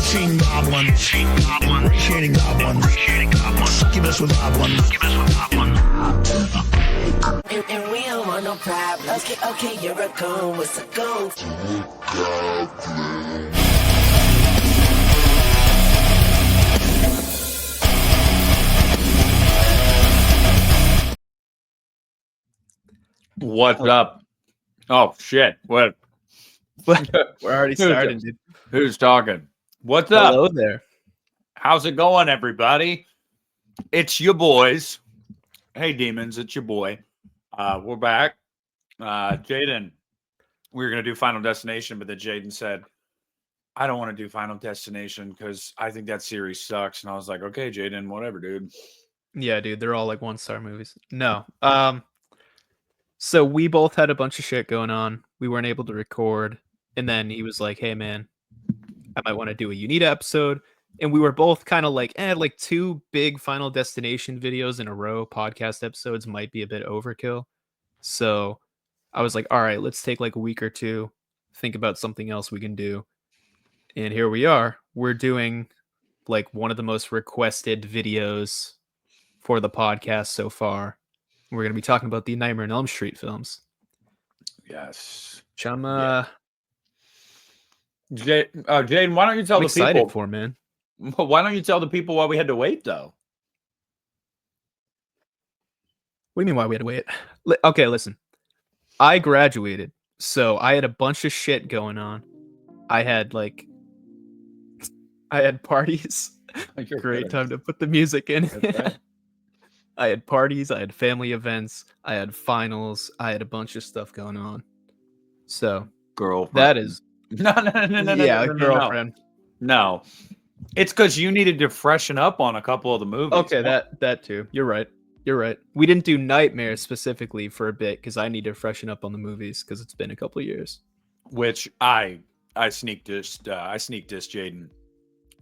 Seeing goblins, appreciating goblins, succubus with goblins. And we don't want no problem. Okay, you're a goon. What's a goon? What's up? Oh shit! What? We're already starting, dude. Who's talking? What's up? Hello there. How's it going, everybody? It's your boys. Hey, demons! It's your boy. We're back. Jaden, we were gonna do Final Destination, but then Jaden said, "I don't want to do Final Destination because I think that series sucks." And I was like, "Okay, Jaden, whatever, dude." Yeah, dude, they're all like 1-star movies. No. So we both had a bunch of shit going on. We weren't able to record. And then he was like, hey, man, I might want to do a Unita episode. And we were both kind of like, like 2 big Final Destination videos in a row, podcast episodes might be a bit overkill. So I was like, all right, let's take like a week or 2, think about something else we can do. And here we are. We're doing like one of the most requested videos for the podcast so far. We're going to be talking about the Nightmare on Elm Street films. Yes. Jaden, why don't you tell I'm the excited people? for, man. Why don't you tell the people why we had to wait, though? What do you mean why we had to wait? Okay, listen. I graduated, so I had a bunch of shit going on. I had parties. Great time to put the music in. Right. I had parties, I had family events, I had finals, I had a bunch of stuff going on. So, Girlfriend. that is No. yeah, girlfriend. No. It's because you needed to freshen up on a couple of the movies. Okay, that too. You're right. We didn't do Nightmare specifically for a bit because I need to freshen up on the movies because it's been a couple of years. Which I sneak dissed Jaden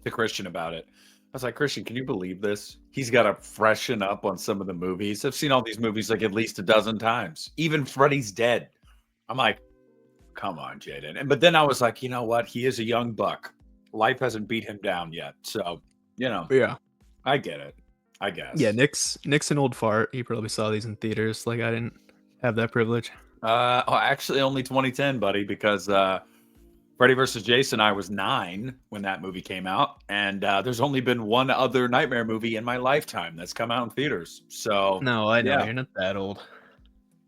to Christian about it. I was like, Christian, can you believe this? He's got to freshen up on some of the movies. I've seen all these movies like at least a dozen times. Even Freddy's Dead. I'm like, come on, Jaden. But then I was like, you know what? He is a young buck. Life hasn't beat him down yet. So, Yeah. I get it. I guess. Yeah, Nick's an old fart. He probably saw these in theaters. Like I didn't have that privilege. Actually only 2010, buddy, because Freddy vs. Jason, I was 9 when that movie came out, and there's only been one other Nightmare movie in my lifetime that's come out in theaters. So No, I know. yeah. You're not that old.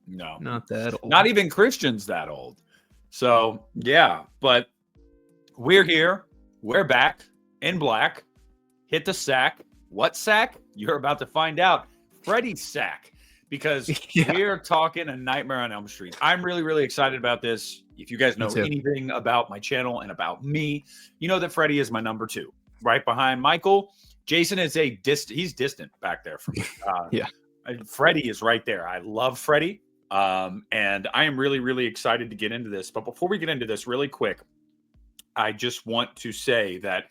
No. Not that old. Not even Christian's that old. So, yeah, but we're here. We're back in black. Hit the sack. What sack? You're about to find out. Freddy's sack. Because we're talking A Nightmare on Elm Street. I'm really, really excited about this. If you guys know anything about my channel and about me, you know that Freddy is my number 2. Right behind Michael. Jason is he's distant back there from me. Freddy is right there. I love Freddy. And I am really, really excited to get into this. But before we get into this really quick, I just want to say that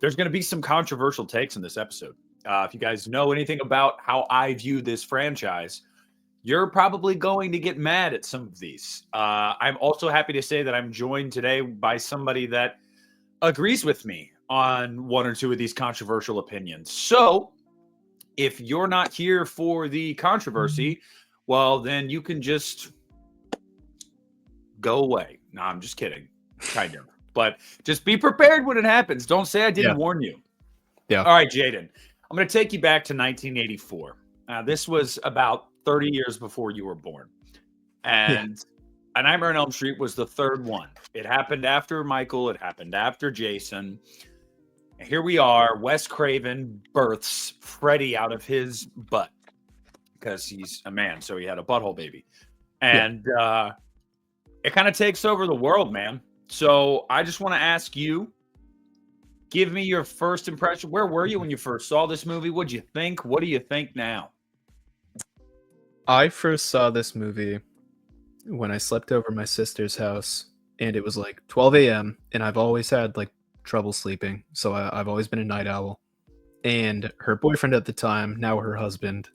there's going to be some controversial takes in this episode. If you guys know anything about how I view this franchise, you're probably going to get mad at some of these. I'm also happy to say that I'm joined today by somebody that agrees with me on 1 or 2 of these controversial opinions. So if you're not here for the controversy, well, then you can just go away. No, I'm just kidding. Kind of. But just be prepared when it happens. Don't say I didn't warn you. Yeah. All right, Jaden. I'm going to take you back to 1984. This was about 30 years before you were born. And A Nightmare on Elm Street was the 3rd one. It happened after Michael. It happened after Jason. And here we are. Wes Craven births Freddy out of his butt because he's a man. So he had a butthole baby. And it kind of takes over the world, man. So I just want to ask you, give me your first impression. Where were you when you first saw this movie? What'd you think? What do you think now? I first saw this movie when I slept over my sister's house, and it was like 12 a.m. and I've always had like trouble sleeping, so I've always been a night owl. And her boyfriend at the time, now her husband,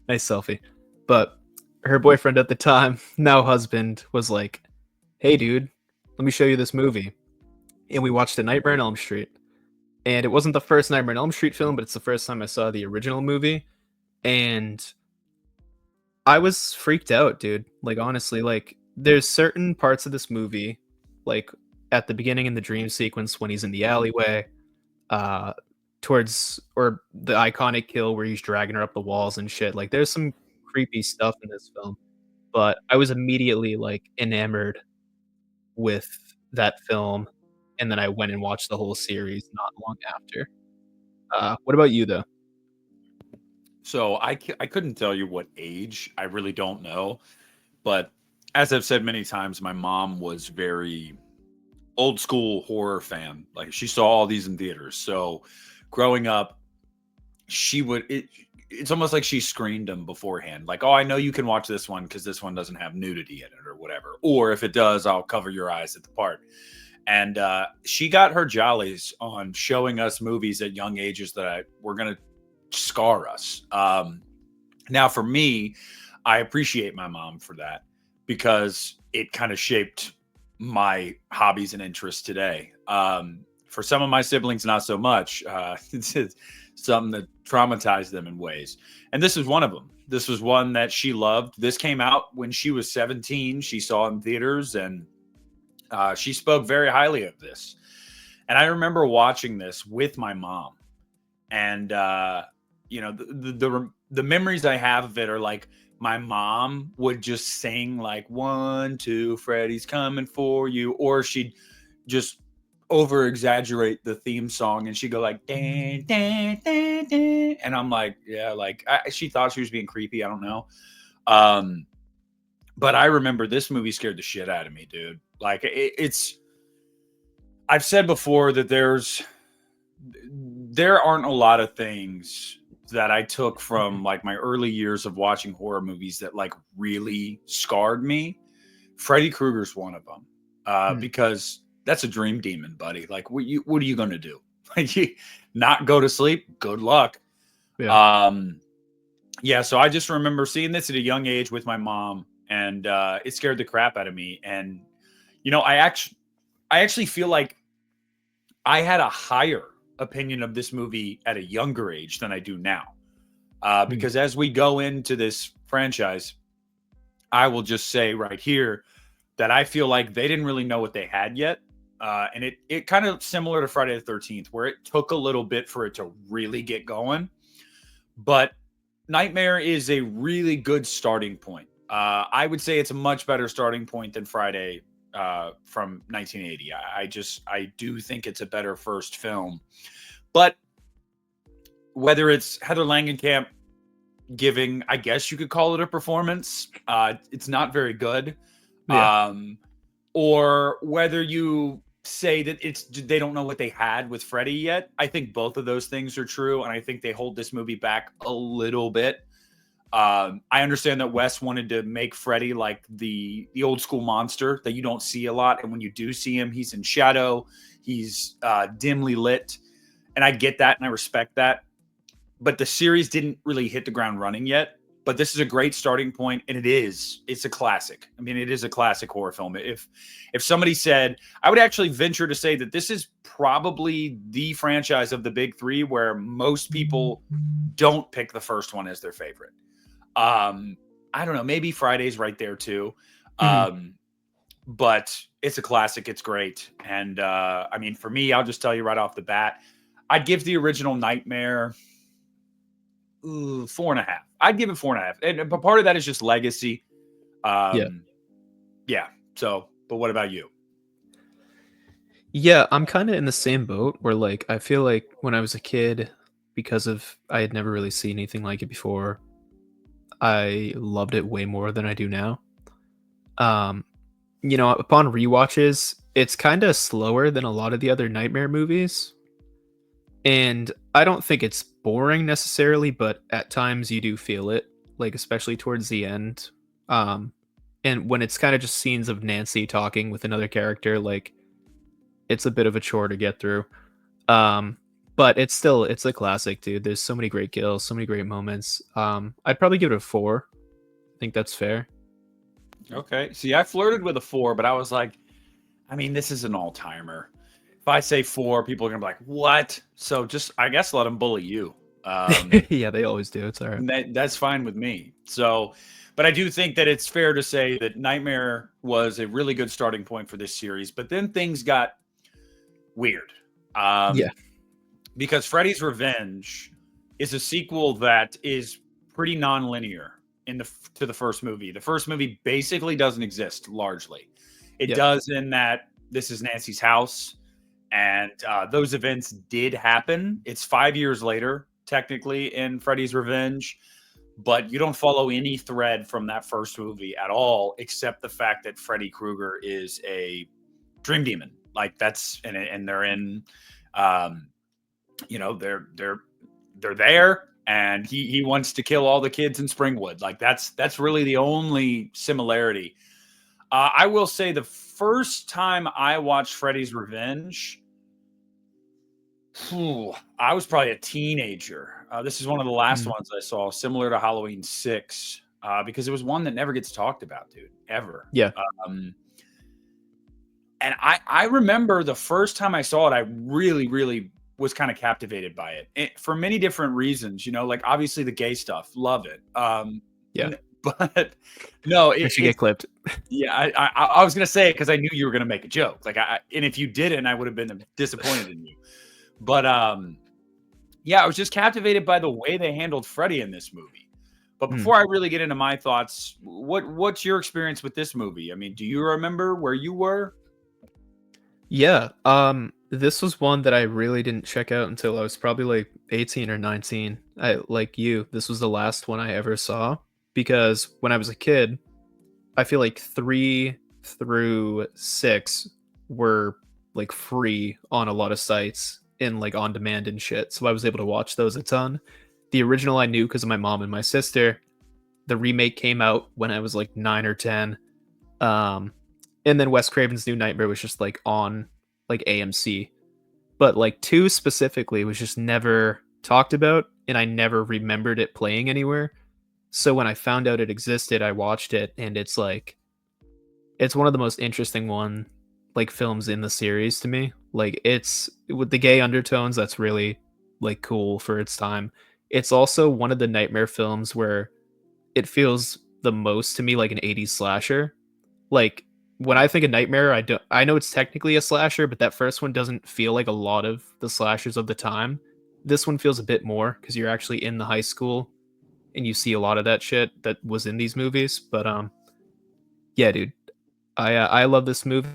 nice selfie, but her boyfriend at the time, now husband, was like, hey dude, let me show you this movie. and we watched A Nightmare on Elm Street. And it wasn't the first Nightmare on Elm Street film, but it's the first time I saw the original movie. And I was freaked out, dude. Like, honestly, like, there's certain parts of this movie, like at the beginning in the dream sequence when he's in the alleyway, uh, towards or the iconic kill where he's dragging her up the walls and shit. Like, there's some creepy stuff in this film, but I was immediately like enamored with that film, and then I went and watched the whole series not long after. What about you, though? So I couldn't tell you what age. I really don't know. But as I've said many times, my mom was very old school horror fan. Like she saw all these in theaters. So growing up, it's almost like she screened them beforehand. Like, oh, I know you can watch this one because this one doesn't have nudity in it or whatever. Or if it does, I'll cover your eyes at the part. And she got her jollies on showing us movies at young ages that were going to scar us. Now, for me, I appreciate my mom for that because it kind of shaped my hobbies and interests today. For some of my siblings, not so much. It's something that traumatized them in ways. And this is one of them. This was one that she loved. This came out when she was 17. She saw it in theaters, and she spoke very highly of this. And I remember watching this with my mom. And, the memories I have of it are like my mom would just sing like 1, 2, Freddy's coming for you. Or she'd just over exaggerate the theme song and she'd go like, dan, dan, dan, dan. And I'm like, yeah, like she thought she was being creepy. I don't know. But I remember this movie scared the shit out of me, dude. Like I've said before that there aren't a lot of things that I took from like my early years of watching horror movies that like really scarred me. Freddy Krueger's one of them, because that's a dream demon, buddy. Like, what are you going to do? Like, not go to sleep? Good luck. Yeah. Yeah. So I just remember seeing this at a young age with my mom, and it scared the crap out of me. And I actually feel like I had a higher opinion of this movie at a younger age than I do now. Because as we go into this franchise, I will just say right here that I feel like they didn't really know what they had yet. And it kind of similar to Friday the 13th, where it took a little bit for it to really get going. But Nightmare is a really good starting point. I would say it's a much better starting point than Friday from 1980. I do think it's a better first film. But whether it's Heather Langenkamp giving, I guess you could call it a performance, it's not very good. Yeah. Or whether you say that they don't know what they had with Freddy yet. I think both of those things are true, and I think they hold this movie back a little bit. I understand that Wes wanted to make Freddy like the old school monster that you don't see a lot, and when you do see him, he's in shadow, he's dimly lit. And I get that and I respect that. But the series didn't really hit the ground running yet. But this is a great starting point, and it's a classic. I mean, it is a classic horror film. If somebody said, I would actually venture to say that this is probably the franchise of the big three where most people don't pick the first one as their favorite. I don't know, maybe Friday's right there too. But it's a classic. It's great. And I mean, for me, I'll just tell you right off the bat, I'd give the original Nightmare 4.5. I'd give it 4.5. And but part of that is just legacy. Yeah. So, but what about you? Yeah, I'm kind of in the same boat where like I feel like when I was a kid, because I had never really seen anything like it before, I loved it way more than I do now. Upon rewatches, it's kind of slower than a lot of the other Nightmare movies. And I don't think it's boring necessarily, but at times you do feel it, like especially towards the end. And when it's kind of just scenes of Nancy talking with another character, like it's a bit of a chore to get through. But it's a classic, dude. There's so many great kills, so many great moments. I'd probably give it a 4. I think that's fair. Okay. See, I flirted with a 4, but I was like, I mean, this is an all-timer. If I say 4, people are gonna be like, "What?" So just, I guess, let them bully you. Yeah, they always do. It's all right. That's fine with me. So, but I do think that it's fair to say that Nightmare was a really good starting point for this series. But then things got weird. Yeah. Because Freddy's Revenge is a sequel that is pretty non-linear to the first movie. The first movie basically doesn't exist largely. It Yep. does in that this is Nancy's house, and those events did happen. It's 5 years later, technically, in Freddy's Revenge, but you don't follow any thread from that first movie at all, except the fact that Freddy Krueger is a dream demon. Like that's and they're in, they're there, and he wants to kill all the kids in Springwood. Like that's really the only similarity. I will say the first time I watched Freddy's Revenge, I was probably a teenager. This is one of the last ones I saw, similar to Halloween 6, because it was one that never gets talked about, dude, ever. Yeah. And I remember the first time I saw it, I really, really was kind of captivated by it for many different reasons. Like obviously the gay stuff, love it. Yeah. But no, It should get clipped. Yeah, I was gonna say it because I knew you were gonna make a joke. Like, and if you didn't, I would have been disappointed in you. But yeah, I was just captivated by the way they handled Freddy in this movie. But before I really get into my thoughts, what's your experience with this movie? I mean, do you remember where you were? Yeah. This was one that I really didn't check out until I was probably like 18 or 19. Like you, this was the last one I ever saw, because when I was a kid, I feel like 3 through 6 were like free on a lot of sites in like on demand and shit. So I was able to watch those a ton. The original I knew because of my mom and my sister. The remake came out when I was like 9 or 10. And then Wes Craven's New Nightmare was just like on like AMC. But like 2 specifically was just never talked about, and I never remembered it playing anywhere. So when I found out it existed, I watched it, and it's like, it's one of the most interesting films in the series to me. Like, it's with the gay undertones, that's really like cool for its time. It's also one of the Nightmare films where it feels the most to me like an 80s slasher. Like, when I think of Nightmare, I know it's technically a slasher, but that first one doesn't feel like a lot of the slashers of the time. This one feels a bit more because you're actually in the high school and you see a lot of that shit that was in these movies. But yeah, dude, I love this movie,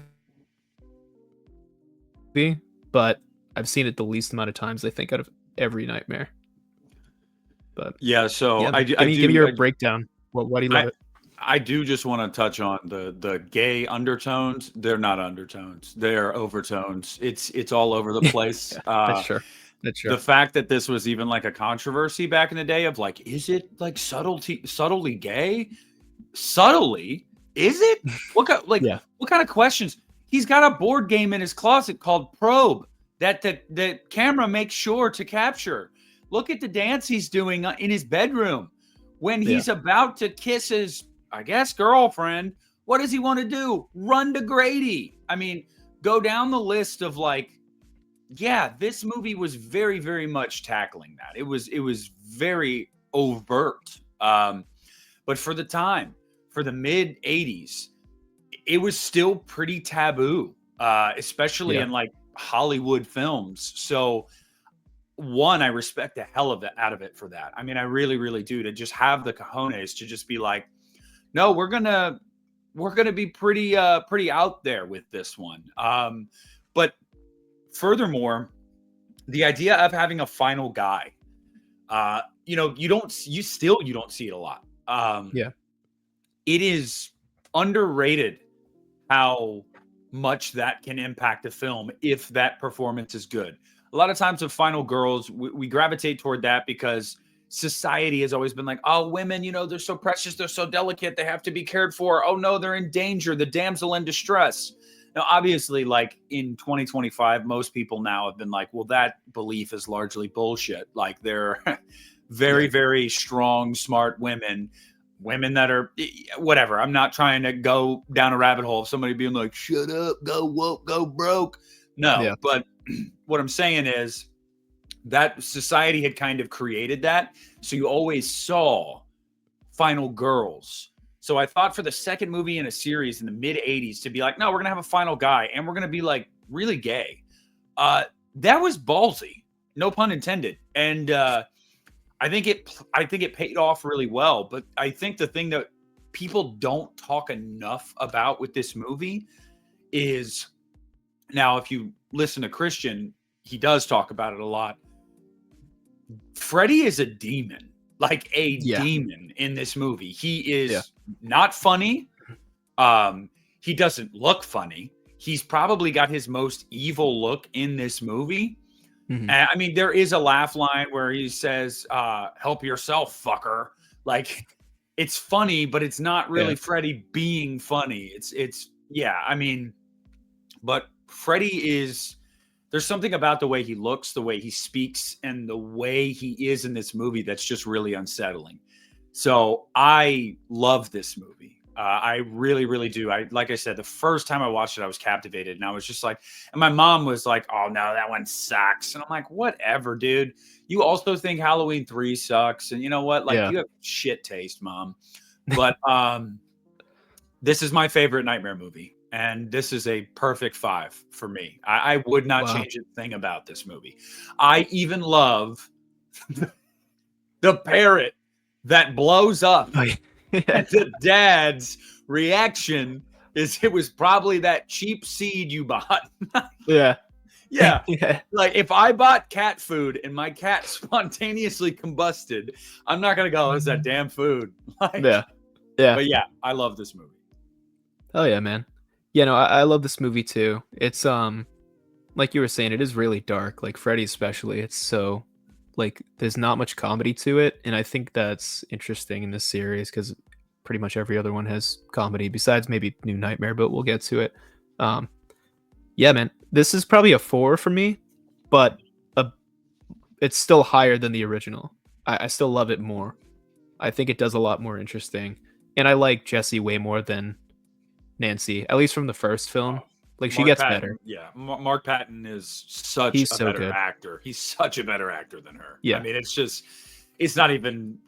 but I've seen it the least amount of times I think out of every Nightmare. But yeah, so yeah, give me your breakdown. Why do you love it? I do just want to touch on the gay undertones. They're not undertones; they're overtones. It's all over the place. That's true. The fact that this was even like a controversy back in the day of like, is it like subtly gay? Subtly? Is it? What kind of questions? He's got a board game in his closet called Probe that the camera makes sure to capture. Look at the dance he's doing in his bedroom when he's about to kiss his, I guess, girlfriend. What does he want to do? Run to Grady. I mean, go down the list of like, yeah, this movie was very, very much tackling that. It was very overt. But for the time, for the mid 80s, it was still pretty taboo, especially in like Hollywood films. So one, I respect the hell of it out of it for that. I mean, I really, really do, to just have the cojones to just be like, no, we're gonna be pretty out there with this one. But furthermore, the idea of having a final guy, you don't see it a lot. It is underrated how much that can impact a film if that performance is good. A lot of times with final girls, we gravitate toward that because society has always been like, oh, women, they're so precious, they're so delicate, they have to be cared for. Oh no, they're in danger, the damsel in distress. Now, obviously, like in 2025, most people now have been like, well, that belief is largely bullshit. Like they're very, very strong, smart women that are whatever. I'm not trying to go down a rabbit hole of somebody being like, shut up, go woke, go broke. No, Yeah. but what I'm saying is that society had kind of created that. So you always saw final girls. So I thought for the second movie in a series in the mid 80s to be like, no, we're going to have a final guy and we're going to be like really gay. That was ballsy, no pun intended. And I think it paid off really well. But I think the thing that people don't talk enough about with this movie is, now if you listen to Christian, he does talk about it a lot. Freddy is a demon, like a demon in this movie. He is not funny. He doesn't look funny. He's probably got his most evil look in this movie. Mhm. And I mean, there is a laugh line where he says, help yourself, fucker. Like, it's funny, but it's not really Freddy being funny. I mean, but Freddy is, there's something about the way he looks, the way he speaks, and the way he is in this movie that's just really unsettling. So I love this movie. I really, really do. Like I said, the first time I watched it, I was captivated, and I was just like, and my mom was like, "Oh no, that one sucks," and I'm like, "Whatever, dude. You also think Halloween 3 sucks, and you know what? Like, you have shit taste, mom." But this is my favorite Nightmare movie, and this is a perfect 5 for me. I would not change a thing about this movie. I even love the parrot that blows up. And the dad's reaction is, it was probably that cheap seed you bought. Yeah. Like, if I bought cat food and my cat spontaneously combusted, I'm not going to go, it's that damn food. Like, But yeah, I love this movie. Oh yeah, man. Yeah, no, I love this movie too. It's like you were saying, it is really dark. Like Freddy especially. It's so, like, there's not much comedy to it, and I think that's interesting in this series because pretty much every other one has comedy besides maybe New Nightmare, but we'll get to it. Yeah, man, this is probably a 4 for me, but it's still higher than the original. I still love it more. I think it does a lot more interesting, and I like Jessie way more than Nancy, at least from the first film. Like, she gets better. Yeah, Mark Patton is such a better actor. He's such a better actor than her. Yeah. I mean, it's not even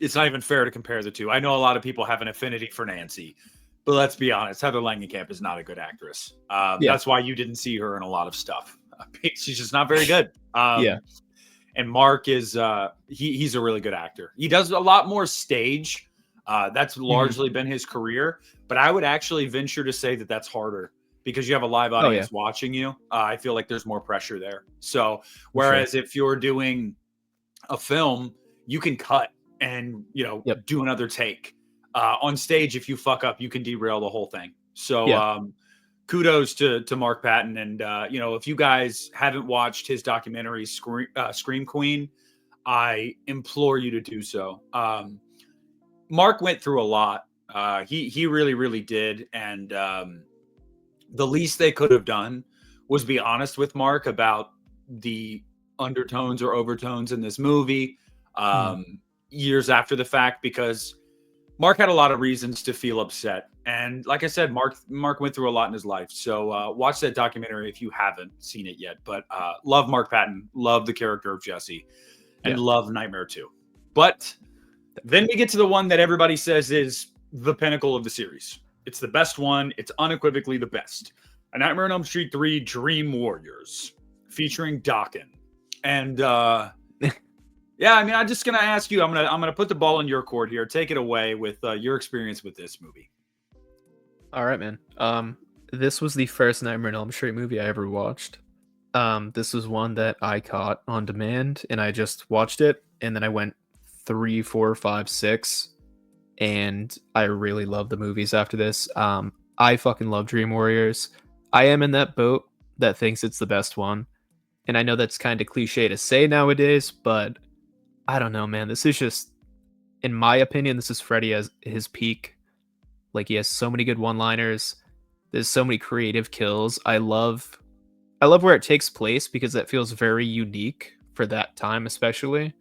fair to compare the two. I know a lot of people have an affinity for Nancy, but let's be honest, Heather Langenkamp is not a good actress. That's why you didn't see her in a lot of stuff. She's just not very good. And Mark is he's a really good actor. He does a lot more stage. That's largely been his career, but I would actually venture to say that that's harder, because you have a live audience watching you. I feel like there's more pressure there. So whereas if you're doing a film, you can cut and, do another take. On stage, if you fuck up, you can derail the whole thing. So kudos to Mark Patton. And, if you guys haven't watched his documentary, Scream Queen, I implore you to do so. Mark went through a lot. He really, really did. And the least they could have done was be honest with Mark about the undertones or overtones in this movie years after the fact, because Mark had a lot of reasons to feel upset. And like I said, Mark went through a lot in his life. So watch that documentary if you haven't seen it yet. But love Mark Patton, love the character of Jessie, and love Nightmare 2. But then we get to the one that everybody says is the pinnacle of the series. It's the best one. It's unequivocally the best. A Nightmare on Elm Street 3 Dream Warriors, featuring Dokken. And I'm just gonna ask you. I'm gonna put the ball in your court here. Take it away with your experience with this movie. All right, man. This was the first Nightmare on Elm Street movie I ever watched. This was one that I caught on demand, and I just watched it, and then I went 3, 4, 5, 6. And I really love the movies after this. I fucking love Dream Warriors. I am in that boat that thinks it's the best one. And I know that's kind of cliche to say nowadays, but I don't know, man. This is just, in my opinion, this is Freddy at his peak. Like, he has so many good one-liners. There's so many creative kills. I love where it takes place because that feels very unique for that time, especially.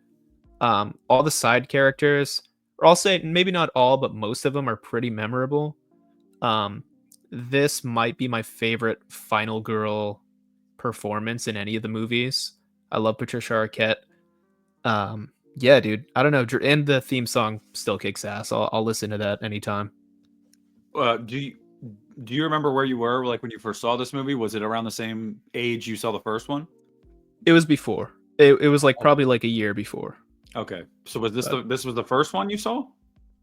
All the side characters, or I'll say maybe not all, but most of them are pretty memorable. This might be my favorite final girl performance in any of the movies. I love Patricia Arquette. Yeah, dude. I don't know. And the theme song still kicks ass. I'll listen to that anytime. Do you remember where you were like when you first saw this movie? Was it around the same age you saw the first one? It was before. It was like probably like a year before. Okay, so was this was the first one you saw?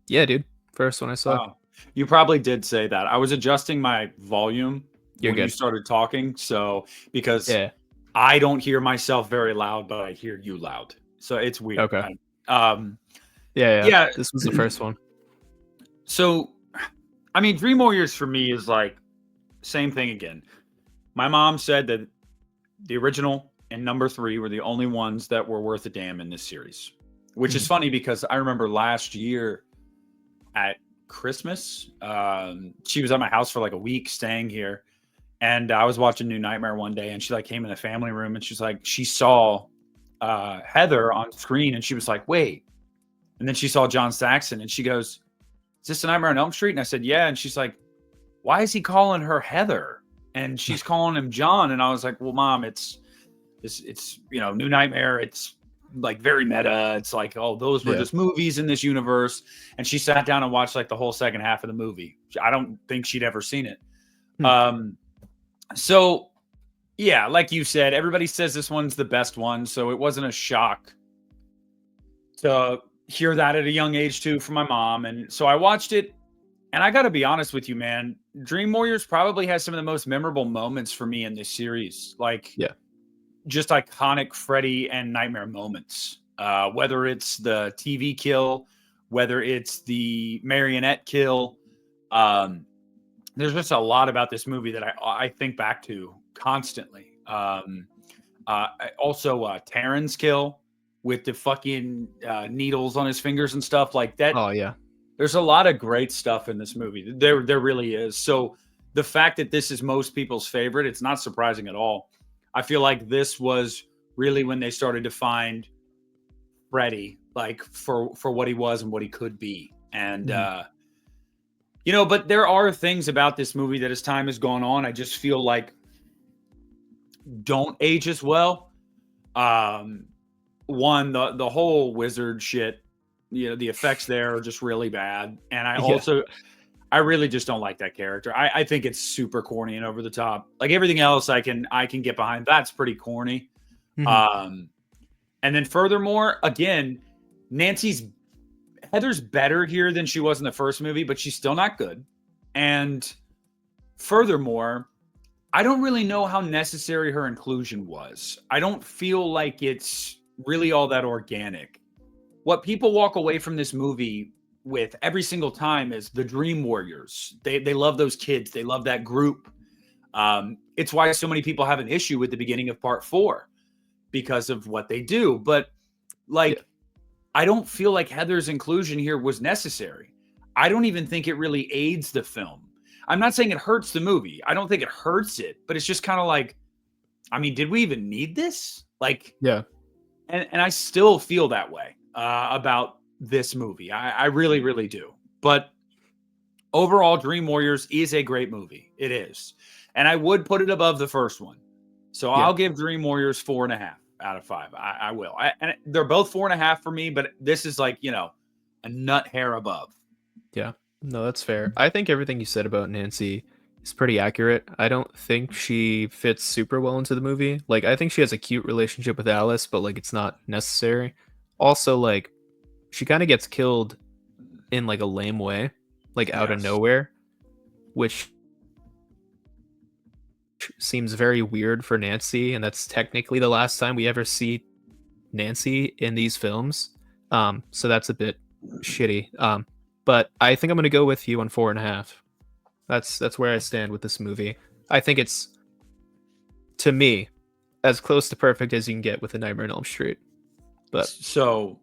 Yeah, dude. First one I saw. Wow. You probably did say that. I was adjusting my volume You're when you good. started talking, so because Yeah. I don't hear myself very loud, but I hear you loud, so it's weird. Okay. Yeah. Yeah. This was the first one. So, I mean, Dream Warriors for me is like same thing again. My mom said that the original and number 3 were the only ones that were worth a damn in this series, which is funny because I remember last year at Christmas, she was at my house for like a week staying here, and I was watching New Nightmare one day, and she like came in the family room, and she's like, she saw Heather on screen, and she was like, wait, and then she saw John Saxon, and she goes, is this a Nightmare on Elm Street? And I said, yeah. And she's like, why is he calling her Heather? And she's calling him John. And I was like, well, Mom, it's New Nightmare. It's like very meta. It's like, oh, those were just movies in this universe. And she sat down and watched like the whole second half of the movie. I don't think she'd ever seen it. So yeah, like you said, everybody says this one's the best one. So it wasn't a shock to hear that at a young age too from my mom. And so I watched it, and I got to be honest with you, man, Dream Warriors probably has some of the most memorable moments for me in this series. Like, just iconic Freddy and Nightmare moments. Whether it's the TV kill, whether it's the marionette kill, there's just a lot about this movie that I think back to constantly. Also, Taryn's kill with the fucking needles on his fingers and stuff like that. Oh yeah. There's a lot of great stuff in this movie. There really is. So the fact that this is most people's favorite, it's not surprising at all. I feel like this was really when they started to find Freddy, like for what he was and what he could be. And, but there are things about this movie that as time has gone on, I just feel like don't age as well. One, the whole wizard shit, the effects there are just really bad. And I really just don't like that character. I think it's super corny and over the top. Like everything else I can get behind. That's pretty corny. And then furthermore, again, Heather's better here than she was in the first movie, but she's still not good. And furthermore, I don't really know how necessary her inclusion was. I don't feel like it's really all that organic. What people walk away from this movie with every single time is the Dream Warriors. They love those kids. They love that group. It's why so many people have an issue with the beginning of part 4 because of what they do. But I don't feel like Heather's inclusion here was necessary. I don't even think it really aids the film. I'm not saying it hurts the movie. I don't think it hurts it, but it's just kind of like, I mean, did we even need this? Like, yeah. And I still feel that way about this movie. I really, really do. But overall, Dream Warriors is a great movie. It is. And I would put it above the first one. So I'll give Dream Warriors 4.5 out of 5. I will. And they're both 4.5 for me, but this is like, a nut hair above. Yeah. No, that's fair. I think everything you said about Nancy is pretty accurate. I don't think she fits super well into the movie. Like, I think she has a cute relationship with Alice, but like it's not necessary. Also, like, she kind of gets killed in like a lame way, like out of nowhere, which seems very weird for Nancy, and that's technically the last time we ever see Nancy in these films. So that's a bit shitty. But I think I'm gonna go with you on 4.5. That's where I stand with this movie. I think it's, to me, as close to perfect as you can get with A Nightmare on Elm Street. But so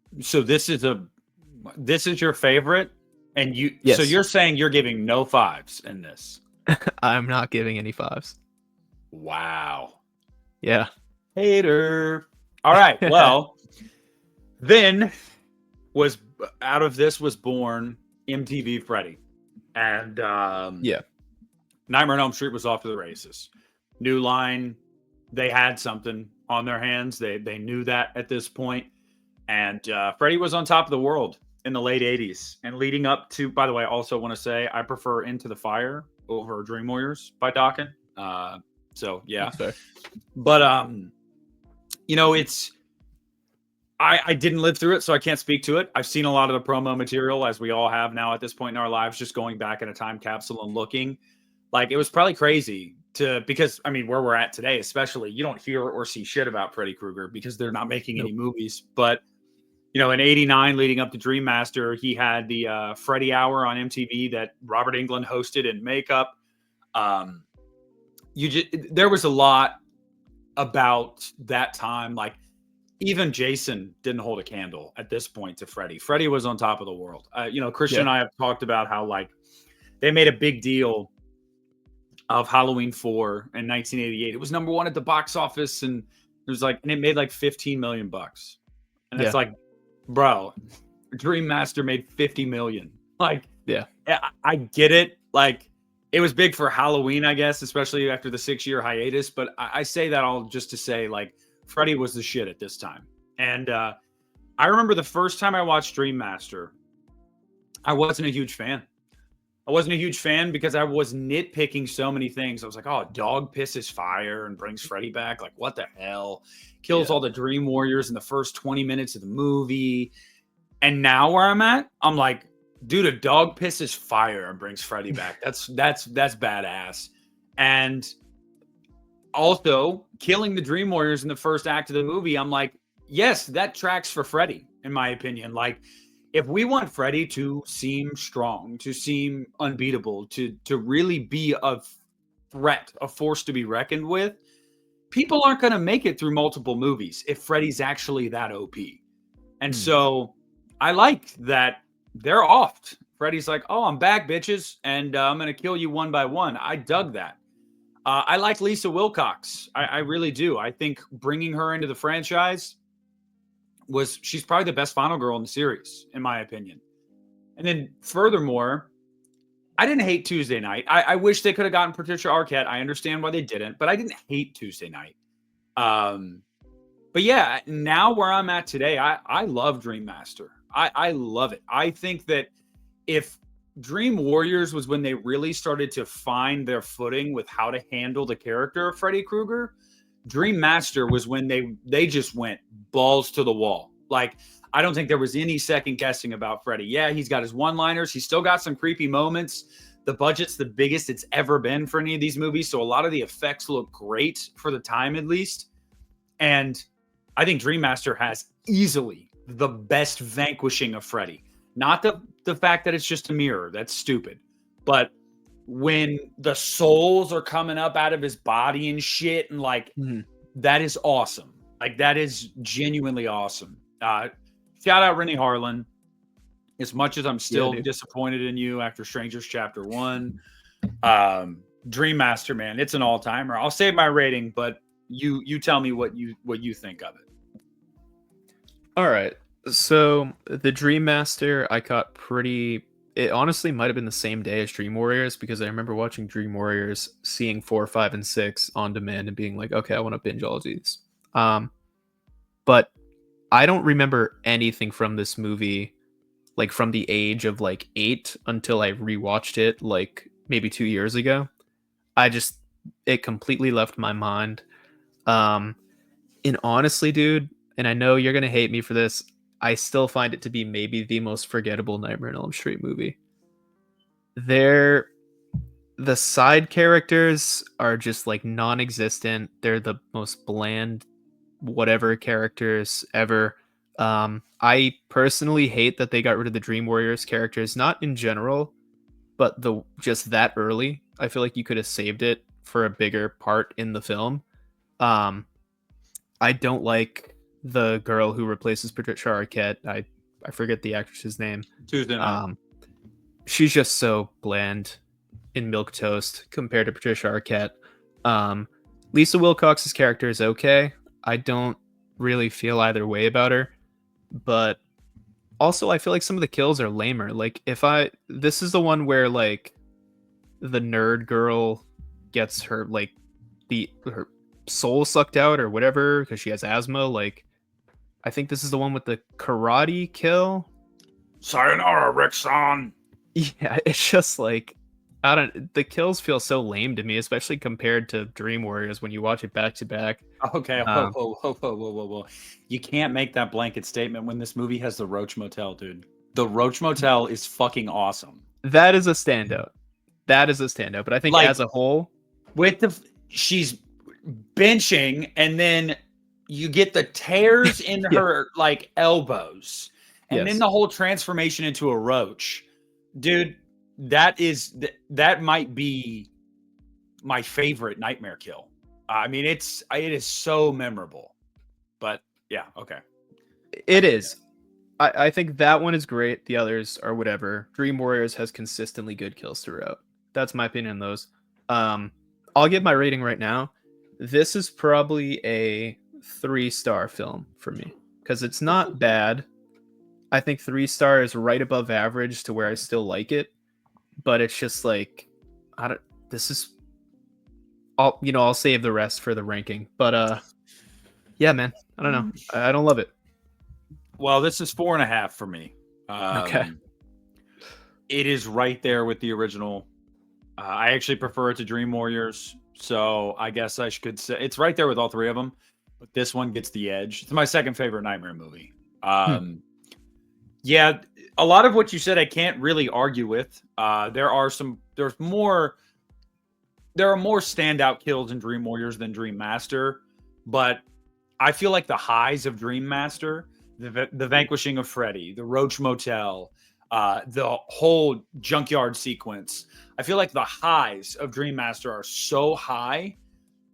this is your favorite, and Yes. So you're saying you're giving no 5s in this? I'm not giving any 5s. Wow. Yeah. Hater. All right. Well, then out of this was born MTV Freddy. And Nightmare on Elm Street was off to the races. New Line, they had something on their hands. They knew that at this point. And Freddy was on top of the world in the late 80s. And leading up to, by the way, I also want to say I prefer Into the Fire over Dream Warriors by Dokken. So, yeah. But, it's, I didn't live through it, so I can't speak to it. I've seen a lot of the promo material, as we all have now at this point in our lives, just going back in a time capsule and looking. Like, it was probably crazy because, I mean, where we're at today, especially, you don't hear or see shit about Freddy Krueger because they're not making any movies. But, in 89, leading up to Dream Master, he had the Freddy Hour on MTV that Robert Englund hosted in makeup. There was a lot about that time. Like, even Jason didn't hold a candle at this point to Freddy. Freddy was on top of the world. Christian and I have talked about how, like, they made a big deal of Halloween 4 in 1988. It was number 1 at the box office, and it made like $15 million. And it's like, bro, Dream Master made $50 million. Like, yeah, I get it. Like, it was big for Halloween, I guess, especially after the 6-year hiatus. But I say that all just to say, like, Freddy was the shit at this time. And I remember the first time I watched Dream Master, I wasn't a huge fan. I wasn't a huge fan because I was nitpicking so many things. I was like, oh, dog pisses fire and brings Freddy back. Like, what the hell? Kills all the Dream Warriors in the first 20 minutes of the movie. And now where I'm at, I'm like, dude, a dog pisses fire and brings Freddy back. That's badass. And also, killing the Dream Warriors in the first act of the movie, I'm like, yes, that tracks for Freddy, in my opinion. Like, if we want Freddy to seem strong, to seem unbeatable, to really be a threat, a force to be reckoned with, people aren't going to make it through multiple movies if Freddy's actually that OP. And so I like that they're off. Freddy's like, oh, I'm back, bitches, and I'm going to kill you one by one. I dug that. I like Lisa Wilcox. I really do. I think bringing her into the franchise she's probably the best final girl in the series, in my opinion. And then furthermore, I didn't hate Tuesday Night. I wish they could have gotten Patricia Arquette. I understand why they didn't, but I didn't hate Tuesday Night. But yeah, now where I'm at today, I love Dream Master. I love it. I think that if Dream Warriors was when they really started to find their footing with how to handle the character of Freddy Krueger, Dream Master was when they just went balls to the wall. Like, I don't think there was any second guessing about Freddy. Yeah, he's got his one-liners. He's still got some creepy moments. The budget's the biggest it's ever been for any of these movies, so a lot of the effects look great for the time, at least. And I think Dream Master has easily the best vanquishing of Freddy. Not the fact that it's just a mirror. That's stupid. But when the souls are coming up out of his body and shit, and like, that is awesome. Like, that is genuinely awesome. Shout out Rennie Harlan. As much as I'm still disappointed in you after Strangers Chapter 1, Dream Master, man, it's an all-timer. I'll save my rating, but you tell me what you think of it. All right. So the Dream Master I caught it honestly might have been the same day as Dream Warriors, because I remember watching Dream Warriors, seeing 4, 5, and 6 on demand and being like, okay, I want to binge all of these. But I don't remember anything from this movie, like from the age of like 8 until I rewatched it like maybe 2 years ago. It completely left my mind. And honestly, dude, and I know you're going to hate me for this, I still find it to be maybe the most forgettable Nightmare on Elm Street movie. The side characters are just like non-existent. They're the most bland whatever characters ever. I personally hate that they got rid of the Dream Warriors characters, not in general, but just that early. I feel like you could have saved it for a bigger part in the film. I don't like the girl who replaces Patricia Arquette. I forget the actress's name. Tuesday Night. She's just so bland in milquetoast compared to Patricia Arquette. Lisa Wilcox's character is okay. I don't really feel either way about her, but also I feel like some of the kills are lamer. Like, this is the one where like the nerd girl gets her, like, her soul sucked out or whatever because she has asthma. Like, I think this is the one with the karate kill. Sayonara, Rick-san. Yeah, it's just like the kills feel so lame to me, especially compared to Dream Warriors when you watch it back to back. Okay, Um, whoa. You can't make that blanket statement when this movie has the Roach Motel, dude. The Roach Motel is fucking awesome. That is a standout. But I think Like, as a whole, she's benching, and then you get the tears in Yeah. her like elbows, and then Yes. the whole transformation into a roach, dude. That might be my favorite nightmare kill. I mean, it is so memorable. But yeah, okay. It is. I think that one is great. The others are whatever. Dream Warriors has consistently good kills throughout. That's my opinion on those. I'll give my rating right now. This is probably a 3-star film for me because it's not bad. I think 3-star is right above average to where I still like it, but it's just like I'll save the rest for the ranking. But yeah, man, I don't know. I don't love it. Well, this is 4.5 for me. Okay. It is right there with the original. I actually prefer it to Dream Warriors, so I guess I could say it's right there with all three of them. But this one gets the edge. It's my second favorite nightmare movie. Yeah, a lot of what you said I can't really argue with. There are more standout kills in Dream Warriors than Dream Master, but I feel like the highs of Dream Master, the vanquishing of Freddy, the Roach Motel, the whole junkyard sequence, I feel like the highs of Dream Master are so high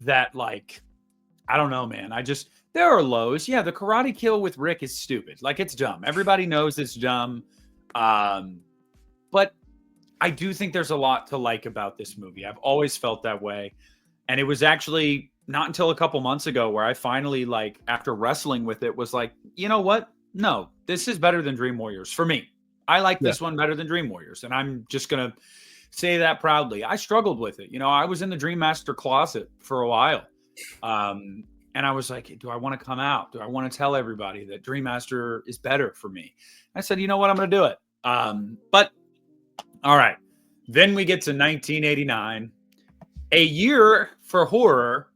that, like, I don't know, man. There are lows. Yeah, the karate kill with Rick is stupid. Like, it's dumb. Everybody knows it's dumb. But I do think there's a lot to like about this movie. I've always felt that way. And it was actually not until a couple months ago where I finally, like, after wrestling with it, was like, you know what? No, this is better than Dream Warriors for me. I like this one better than Dream Warriors. And I'm just going to say that proudly. I struggled with it. I was in the Dream Master closet for a while. And I was like, do I want to come out? Do I want to tell everybody that Dream Master is better for me? I said, you know what? I'm going to do it. But all right. Then we get to 1989, a year for horror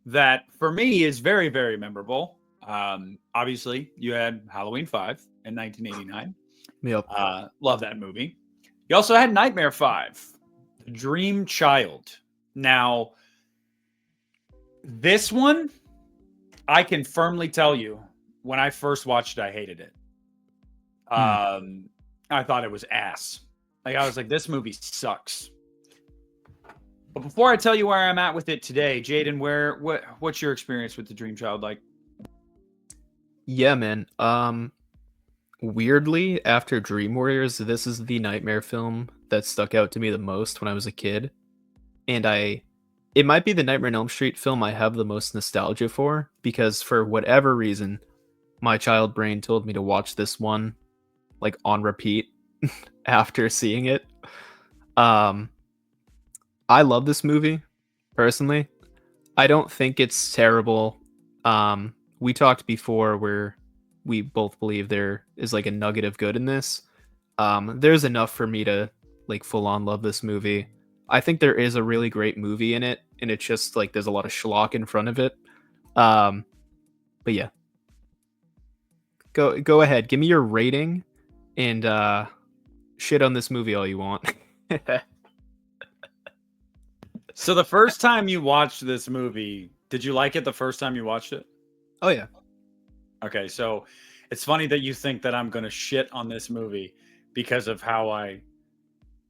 that for me is very, very memorable. Obviously, you had Halloween 5 in 1989. Yep. Love that movie. You also had Nightmare 5, The Dream Child. Now, this one, I can firmly tell you, when I first watched it, I hated it. I thought it was ass. Like, I was like, this movie sucks. But before I tell you where I'm at with it today, Jaden, what's your experience with The Dream Child like? Yeah, man. Weirdly, after Dream Warriors, this is the nightmare film that stuck out to me the most when I was a kid. And it might be the Nightmare on Elm Street film I have the most nostalgia for, because for whatever reason, my child brain told me to watch this one like on repeat after seeing it. I love this movie, personally. I don't think it's terrible. We talked before where we both believe there is like a nugget of good in this. There's enough for me to like full on love this movie. I think there is a really great movie in it, and it's just like there's a lot of schlock in front of it. But yeah. Go ahead, give me your rating and shit on this movie all you want. So the first time you watched this movie, did you like it the first time you watched it? Oh yeah. Okay, so it's funny that you think that I'm going to shit on this movie because of how I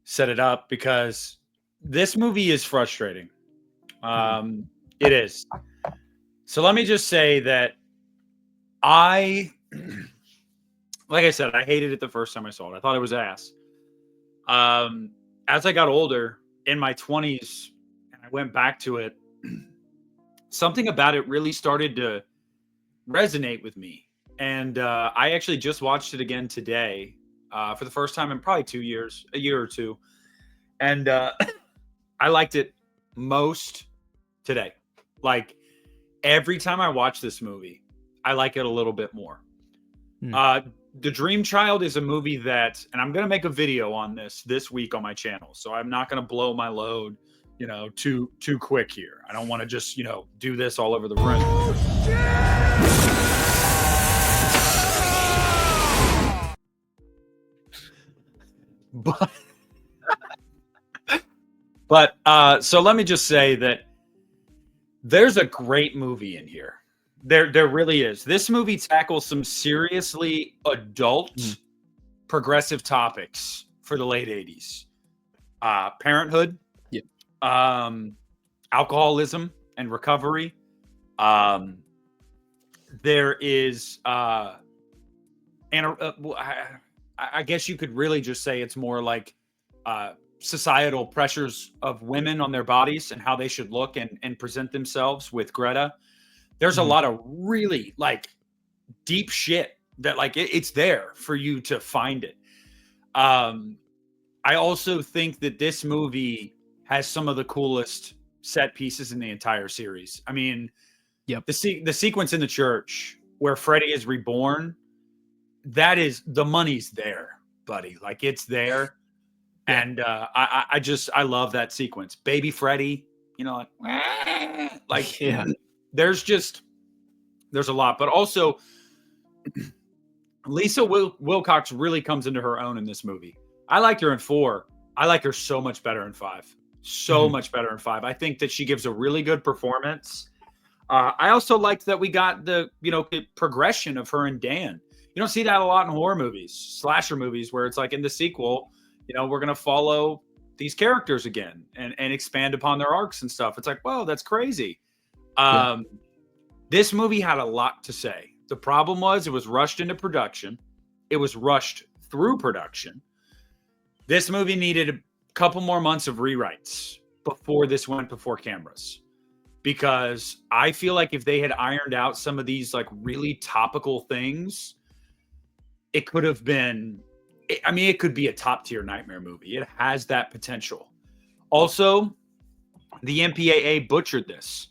set it up, because this movie is frustrating. It is. So let me just say that like I said, I hated it the first time I saw it. I thought it was ass. As I got older, in my 20s, and I went back to it, something about it really started to resonate with me. And I actually just watched it again today for the first time in probably 2 years, a year or two. And I liked it most today. Like every time I watch this movie, I like it a little bit more. The Dream Child is a movie that, and I'm going to make a video on this week on my channel. So I'm not going to blow my load, too quick here. I don't want to just, do this all over the room. But so let me just say that there's a great movie in here. There really is. This movie tackles some seriously adult progressive topics for the late 80s. Parenthood, alcoholism and recovery. There is, I guess you could really just say it's more like societal pressures of women on their bodies and how they should look and present themselves with Greta. There's a lot of really like deep shit that like it's there for you to find it. I also think that this movie has some of the coolest set pieces in the entire series. I mean, the sequence in the church where Freddy is reborn, that is, the money's there, buddy. Like it's there. And I love that sequence. Baby Freddy, there's a lot, but also Lisa Wilcox really comes into her own in this movie. I liked her in 4. I like her so much better in 5. Much better in 5. I think that she gives a really good performance. I also liked that we got the, progression of her and Dan. You don't see that a lot in horror movies, slasher movies, where it's like in the sequel, we're going to follow these characters again and expand upon their arcs and stuff. It's like, whoa, that's crazy. This movie had a lot to say. The problem was it was rushed into production. It was rushed through production. This movie needed a couple more months of rewrites before this went before cameras. Because I feel like if they had ironed out some of these like really topical things, it could have been, it could be a top tier nightmare movie. It has that potential. Also, the MPAA butchered this.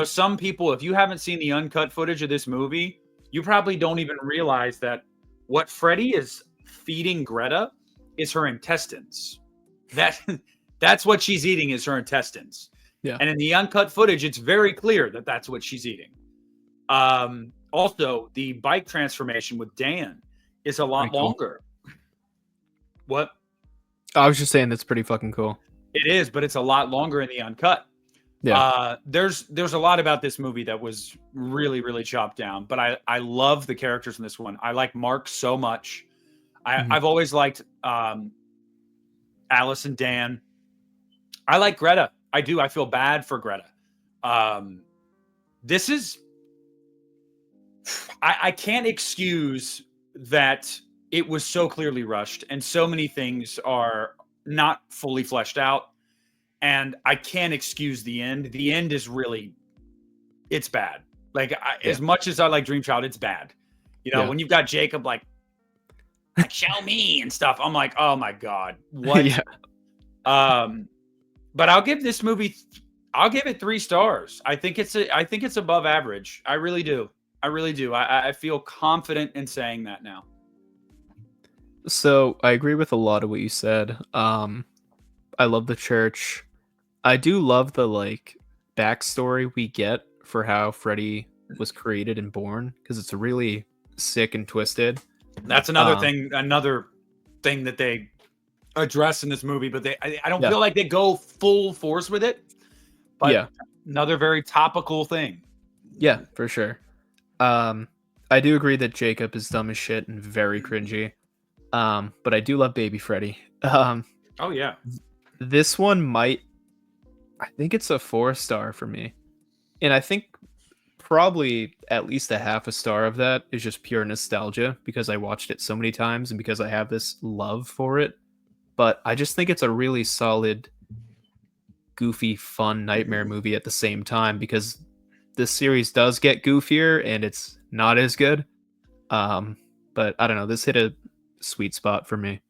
Some people, if you haven't seen the uncut footage of this movie, you probably don't even realize that what Freddy is feeding Greta is her intestines. That's what she's eating, is her intestines. Yeah. And in the uncut footage, it's very clear that that's what she's eating. Also, the bike transformation with Dan is a lot longer. What? I was just saying that's pretty fucking cool. It is, but it's a lot longer in the uncut. Yeah. There's a lot about this movie that was really, really chopped down, but I love the characters in this one. I like Mark so much. I've always liked Alice and Dan. I like Greta. I do. I feel bad for Greta. This is, I can't excuse that it was so clearly rushed and so many things are not fully fleshed out. And I can't excuse the end. The end is really, it's bad. Like as much as I like Dream Child, it's bad. When you've got Jacob like show me and stuff, I'm like, oh my God, what? But I'll give this movie, I'll give it 3 stars. I think it's above average. I really do. I feel confident in saying that now. So I agree with a lot of what you said. I love the church. I do love the like backstory we get for how Freddy was created and born, because it's really sick and twisted. That's another thing that they address in this movie, but I don't feel like they go full force with it. But another very topical thing. Yeah, for sure. I do agree that Jacob is dumb as shit and very cringy. But I do love Baby Freddy. Oh yeah. This one I think it's a 4-star for me. And I think probably at least a half a star of that is just pure nostalgia because I watched it so many times and because I have this love for it. But I just think it's a really solid, goofy, fun nightmare movie at the same time, because this series does get goofier and it's not as good. But I don't know, this hit a sweet spot for me.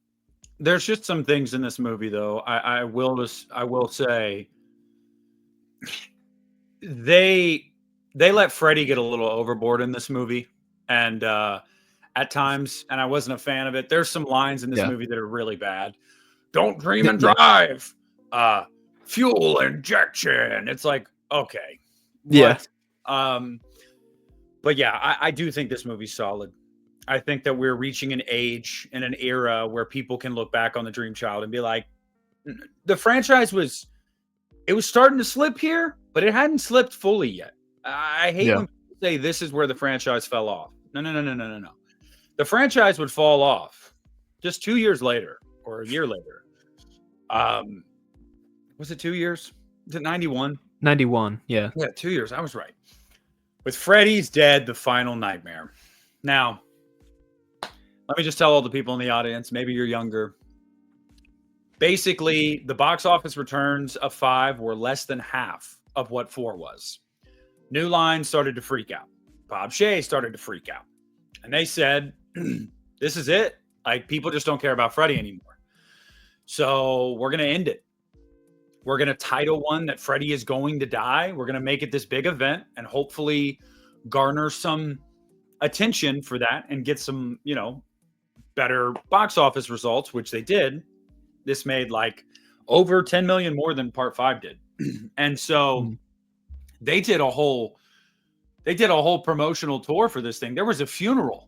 There's just some things in this movie though. I will say they let Freddy get a little overboard in this movie, and at times, and I wasn't a fan of it. There's some lines in this Yeah. movie that are really bad. Don't dream and Yeah. drive. Fuel injection. It's like, okay, Yeah. what? But yeah, I do think this movie's solid. I think that we're reaching an age and an era where people can look back on the Dream Child and be like, the franchise was starting to slip here, but it hadn't slipped fully yet. I hate when people say this is where the franchise fell off. No. The franchise would fall off just 2 years later or a year later. Was it 2 years? Is it 91? 91. Yeah. Yeah, 2 years. I was right. With Freddy's Dead, the final nightmare. Now, let me just tell all the people in the audience, maybe you're younger. Basically, the box office returns of 5 were less than half of what 4 was. New Line started to freak out. Bob Shea started to freak out. And they said, this is it. Like, people just don't care about Freddy anymore. So we're going to end it. We're going to title one that Freddy is going to die. We're going to make it this big event and hopefully garner some attention for that and get some, better box office results, which they did. This made like over 10 million more than part 5 did. And so they did a whole promotional tour for this thing. There was a funeral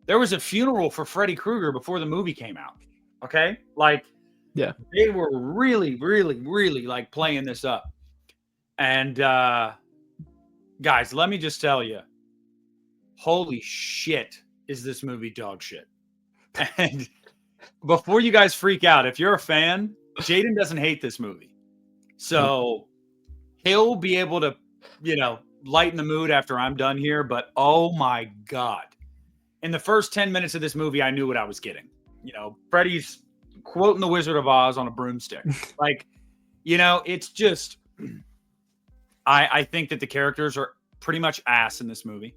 for Freddy Krueger before the movie came out. Okay? Like, yeah, they were really, really, really like playing this up. And guys, let me just tell you, holy shit, is this movie dog shit. And before you guys freak out, if you're a fan, Jaden doesn't hate this movie. So he'll be able to, lighten the mood after I'm done here. But oh my God. In the first 10 minutes of this movie, I knew what I was getting. Freddy's quoting the Wizard of Oz on a broomstick. Like, it's just, I think that the characters are pretty much ass in this movie.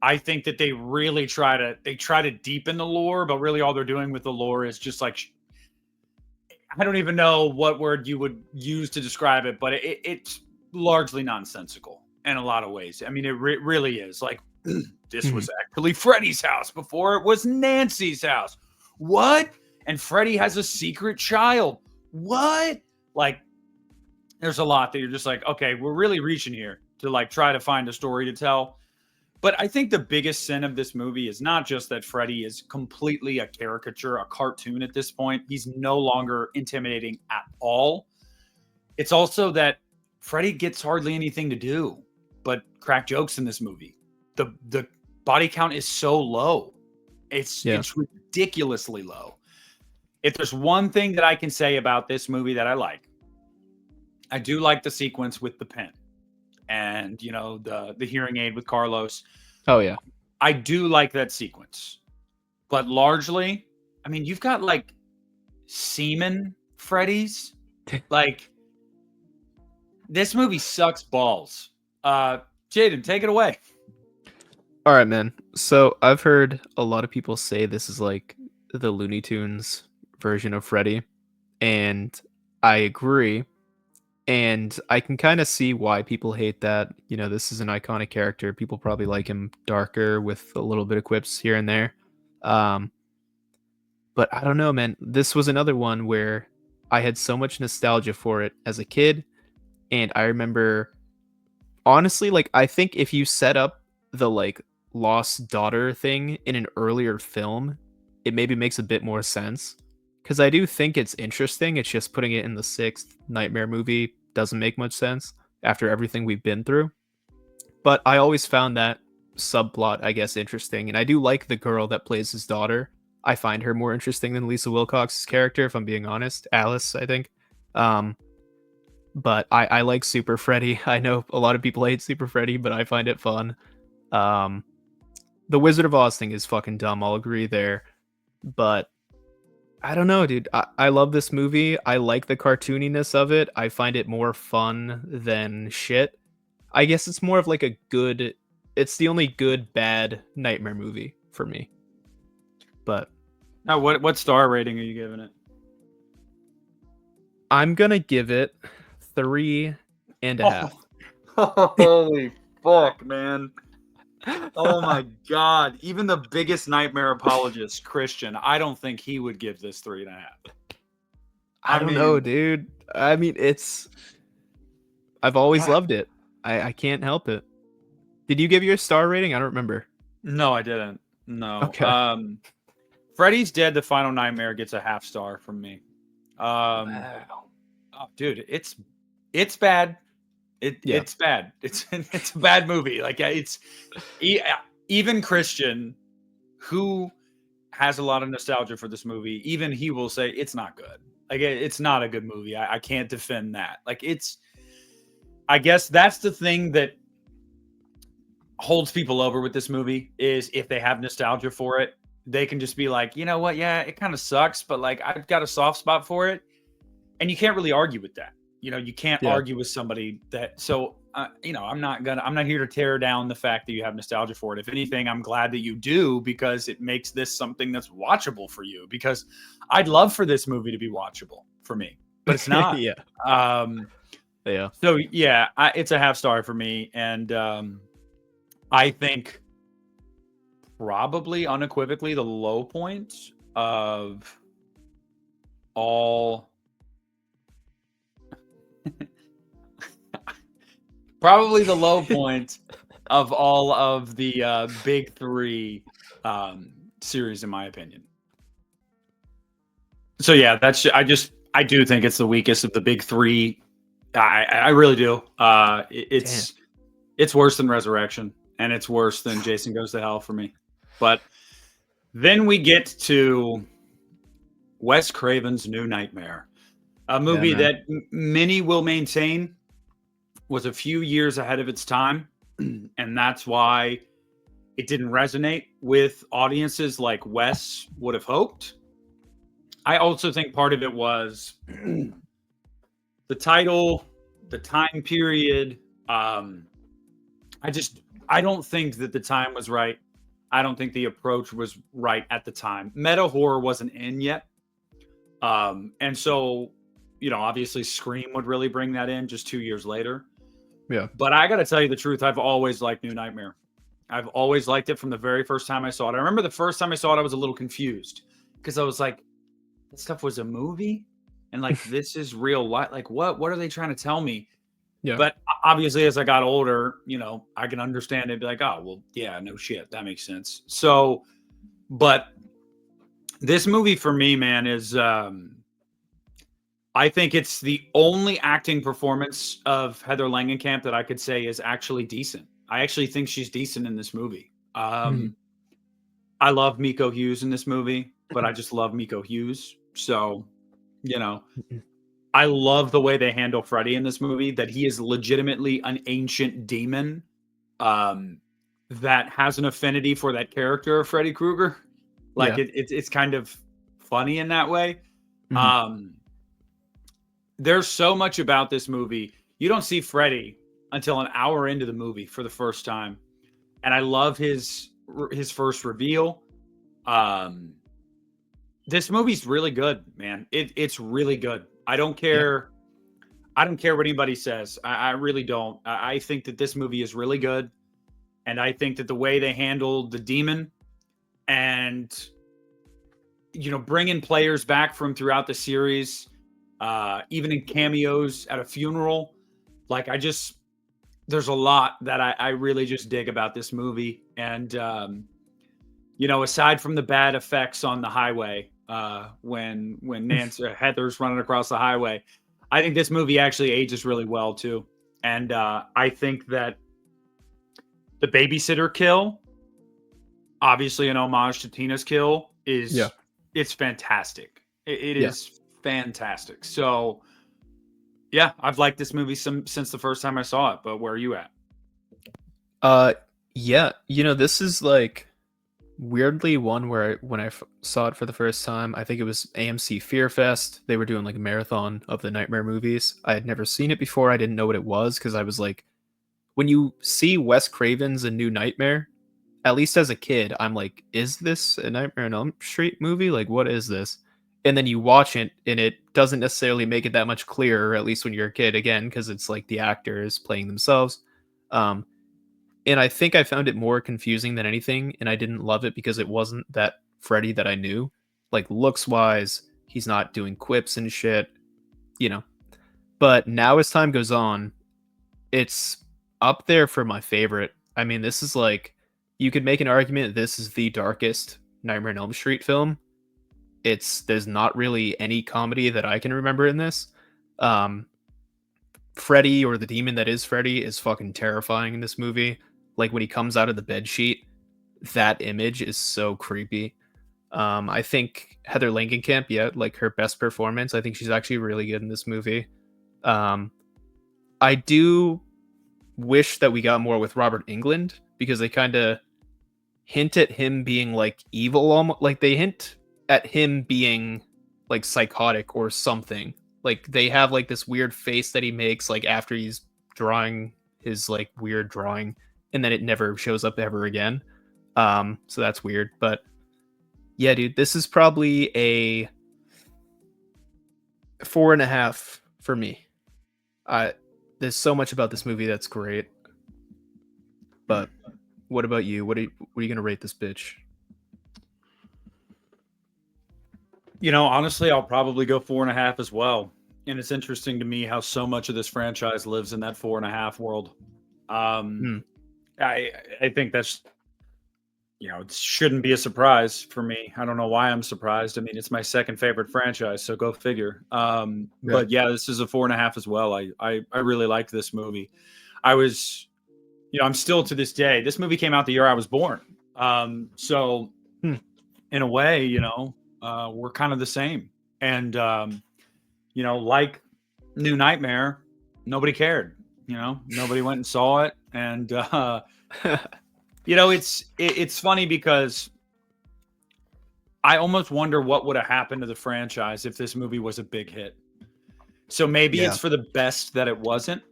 I think that they really try to deepen the lore, but really all they're doing with the lore is just like, I don't even know what word you would use to describe it, but it's largely nonsensical in a lot of ways. I mean, it really is. Like, this was actually Freddy's house before it was Nancy's house. What? And Freddy has a secret child. What? Like, there's a lot that you're just like, okay, we're really reaching here to like try to find a story to tell. But I think the biggest sin of this movie is not just that Freddy is completely a caricature, a cartoon at this point. He's no longer intimidating at all. It's also that Freddy gets hardly anything to do but crack jokes in this movie. The body count is so low. It's ridiculously low. If there's one thing that I can say about this movie that I do like the sequence with the pen. And the hearing aid with Carlos. Oh yeah, I do like that sequence, but largely, I mean, you've got like semen Freddy's. Like, this movie sucks balls. Jaden, take it away. All right, man. So I've heard a lot of people say this is like the Looney Tunes version of Freddy, and I agree. And I can kind of see why people hate that. This is an iconic character. People probably like him darker with a little bit of quips here and there. But I don't know, man. This was another one where I had so much nostalgia for it as a kid. And I remember, honestly, like, I think if you set up the, like, lost daughter thing in an earlier film, it maybe makes a bit more sense. Because I do think it's interesting. It's just putting it in the 6th Nightmare movie doesn't make much sense after everything we've been through. But I always found that subplot, I guess, interesting. And I do like the girl that plays his daughter. I find her more interesting than Lisa Wilcox's character, if I'm being honest. Alice, I think. But I like Super Freddy. I know a lot of people hate Super Freddy, but I find it fun. The Wizard of Oz thing is fucking dumb. I'll agree there. But I don't know, dude. I love this movie. I like the cartooniness of it. I find it more fun than shit. I guess it's more of like it's the only good, bad Nightmare movie for me. But now, what star rating are you giving it? I'm gonna give it 3 and a half. Holy fuck, man. Oh my god. Even the biggest nightmare apologist, Christian, I don't think he would give this 3.5. I don't know, dude. I mean, I've always loved it. I can't help it. Did you give your star rating? I don't remember. No, I didn't. No. Okay. Freddy's Dead, The Final Nightmare gets a half star from me. Wow. Oh, dude, it's bad. It's bad. It's a bad movie. Like even Christian, who has a lot of nostalgia for this movie, even he will say it's not good. Like it's not a good movie. I can't defend that. Like I guess that's the thing that holds people over with this movie is if they have nostalgia for it, they can just be like, you know what? Yeah, it kind of sucks, but like I've got a soft spot for it. And you can't really argue with that. You can't argue with somebody that, so, I'm not here to tear down the fact that you have nostalgia for it. If anything, I'm glad that you do because it makes this something that's watchable for you because I'd love for this movie to be watchable for me, but it's not. Yeah. So yeah, it's a half star for me. And, I think probably unequivocally the low point of all probably the low point of all of the big three series in my opinion. So yeah, I do think it's the weakest of the big three. I really do. It's worse than Resurrection. And it's worse than Jason Goes to Hell for me. But then we get to Wes Craven's New Nightmare, a movie that many will maintain was a few years ahead of its time. And that's why it didn't resonate with audiences like Wes would have hoped. I also think part of it was the title, the time period. I don't think that the time was right. I don't think the approach was right at the time. Meta horror wasn't in yet. And so, obviously Scream would really bring that in just 2 years later. Yeah. But I got to tell you the truth. I've always liked New Nightmare. I've always liked it from the very first time I saw it. I remember the first time I saw it, I was a little confused because I was like, this stuff was a movie and like, this is real life. Like what are they trying to tell me? Yeah. But obviously, as I got older, I can understand it. Be like, oh, well, yeah, no shit. That makes sense. So, but this movie for me, man, is I think it's the only acting performance of Heather Langenkamp that I could say is actually decent. I actually think she's decent in this movie. I love Miko Hughes in this movie, but I just love Miko Hughes. So, I love the way they handle Freddy in this movie, that he is legitimately an ancient demon that has an affinity for that character of Freddy Krueger. Like it's kind of funny in that way. There's so much about this movie. You don't see Freddy until an hour into the movie for the first time. And I love his first reveal. This movie's really good, man. It's really good. I don't care. Yeah. I don't care what anybody says. I really don't. I think that this movie is really good. And I think that the way they handled the demon and, bringing players back from throughout the series, even in cameos at a funeral, like there's a lot that I really just dig about this movie. And, aside from the bad effects on the highway, when Nancy Heather's running across the highway, I think this movie actually ages really well too. And I think that the babysitter kill, obviously an homage to Tina's kill, it's fantastic. It is fantastic. So yeah, I've liked this movie since the first time I saw it. But where are you at? This is like weirdly one where when I saw it for the first time, I think it was AMC Fear Fest. They were doing like a marathon of the Nightmare movies. I had never seen it before. I didn't know what it was because I was like, when you see Wes Craven's A New Nightmare, at least as a kid, I'm like, is this a Nightmare on Elm Street movie? Like, what is this? and then you watch it and it doesn't necessarily make it that much clearer, at least when you're a kid, again, because it's like the actors playing themselves. Um, and I think I found it more confusing than anything, and I didn't love it because it wasn't that Freddy that I knew. Like looks wise, he's not doing quips and shit, you know. But now as time goes on, it's up there for my favorite. I mean, this is like, you could make an argument this is the darkest Nightmare on Elm Street film. There's not really any comedy that I can remember in this. Um, Freddy, or the demon that is Freddy, is fucking terrifying in this movie. Like when he comes out of the bed sheet, that image is so creepy. I think Heather Langenkamp, yeah, like her best performance. I think she's actually really good in this movie. I do wish that we got more with Robert Englund, because they kind of hint at him being like evil, almost like they hint at him being like psychotic or something. Like they have like this weird face that he makes like after he's drawing his like weird drawing, and then it never shows up ever again. So that's weird. But yeah, dude, this is probably a 4.5 for me. There's so much about this movie that's great. But what about you? What are you gonna rate this bitch? You know, honestly, I'll probably go 4.5 as well. And it's interesting to me how so much of this franchise lives in that 4.5 world. I think that's, you know, it shouldn't be a surprise for me. I don't know why I'm surprised. I mean, it's my second favorite franchise, so go figure. But yeah, this is a 4.5 as well. I really liked this movie. I was, you know, I'm still to this day. This movie came out the year I was born. So in a way, you know, we're kind of the same. And you know, like New Nightmare, nobody cared. You know, nobody went and saw it. And you know, it's funny because I almost wonder what would have happened to the franchise if this movie was a big hit. So maybe it's for the best that it wasn't,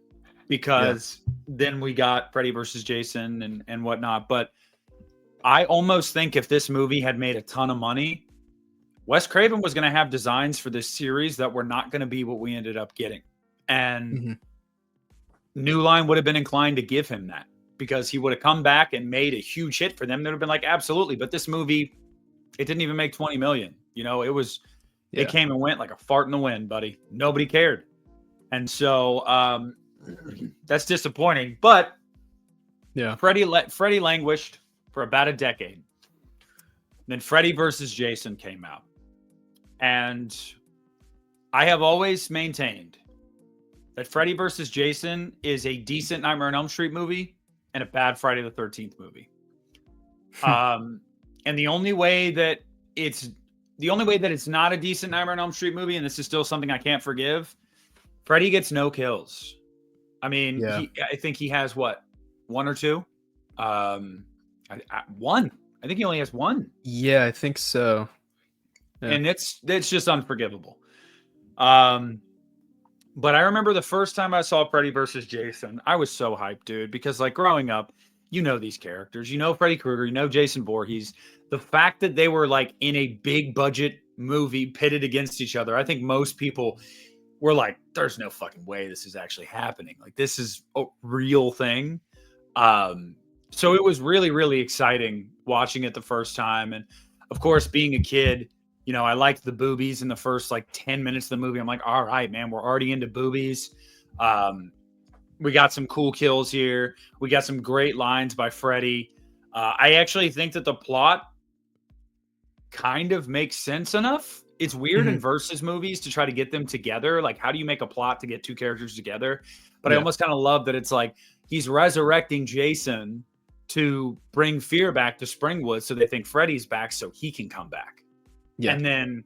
because then we got Freddy versus Jason and whatnot. But I almost think if this movie had made a ton of money, Wes Craven was going to have designs for this series that were not going to be what we ended up getting. And New Line would have been inclined to give him that, because he would have come back and made a huge hit for them. They would have been like, absolutely. But this movie, it didn't even make 20 million. You know, it came and went like a fart in the wind, buddy. Nobody cared. And so that's disappointing. But Freddy languished for about a decade. Then Freddy versus Jason came out. And I have always maintained that Freddy versus Jason is a decent Nightmare on Elm Street movie and a bad Friday the 13th movie. And the only way that it's not a decent Nightmare on Elm Street movie, and this is still something I can't forgive, Freddy gets no kills. I mean, I think he has what, one or two? One. I think he only has one. Yeah, I think so. Yeah. And it's just unforgivable. But I remember the first time I saw Freddy versus Jason, I was so hyped, dude, because like growing up, you know these characters, you know Freddy Krueger, you know Jason Voorhees. The fact that they were like in a big budget movie pitted against each other, I think most people were like, there's no fucking way this is actually happening. Like this is a real thing. So it was really, really exciting watching it the first time. And of course, being a kid, you know, I liked the boobies in the first like 10 minutes of the movie. I'm like, all right, man, we're already into boobies. We got some cool kills here. We got some great lines by Freddy. I actually think that the plot kind of makes sense enough. It's weird in versus movies to try to get them together. Like, how do you make a plot to get two characters together? But I almost kind of love that it's like he's resurrecting Jason to bring fear back to Springwood, so they think Freddy's back so he can come back. Yeah. And then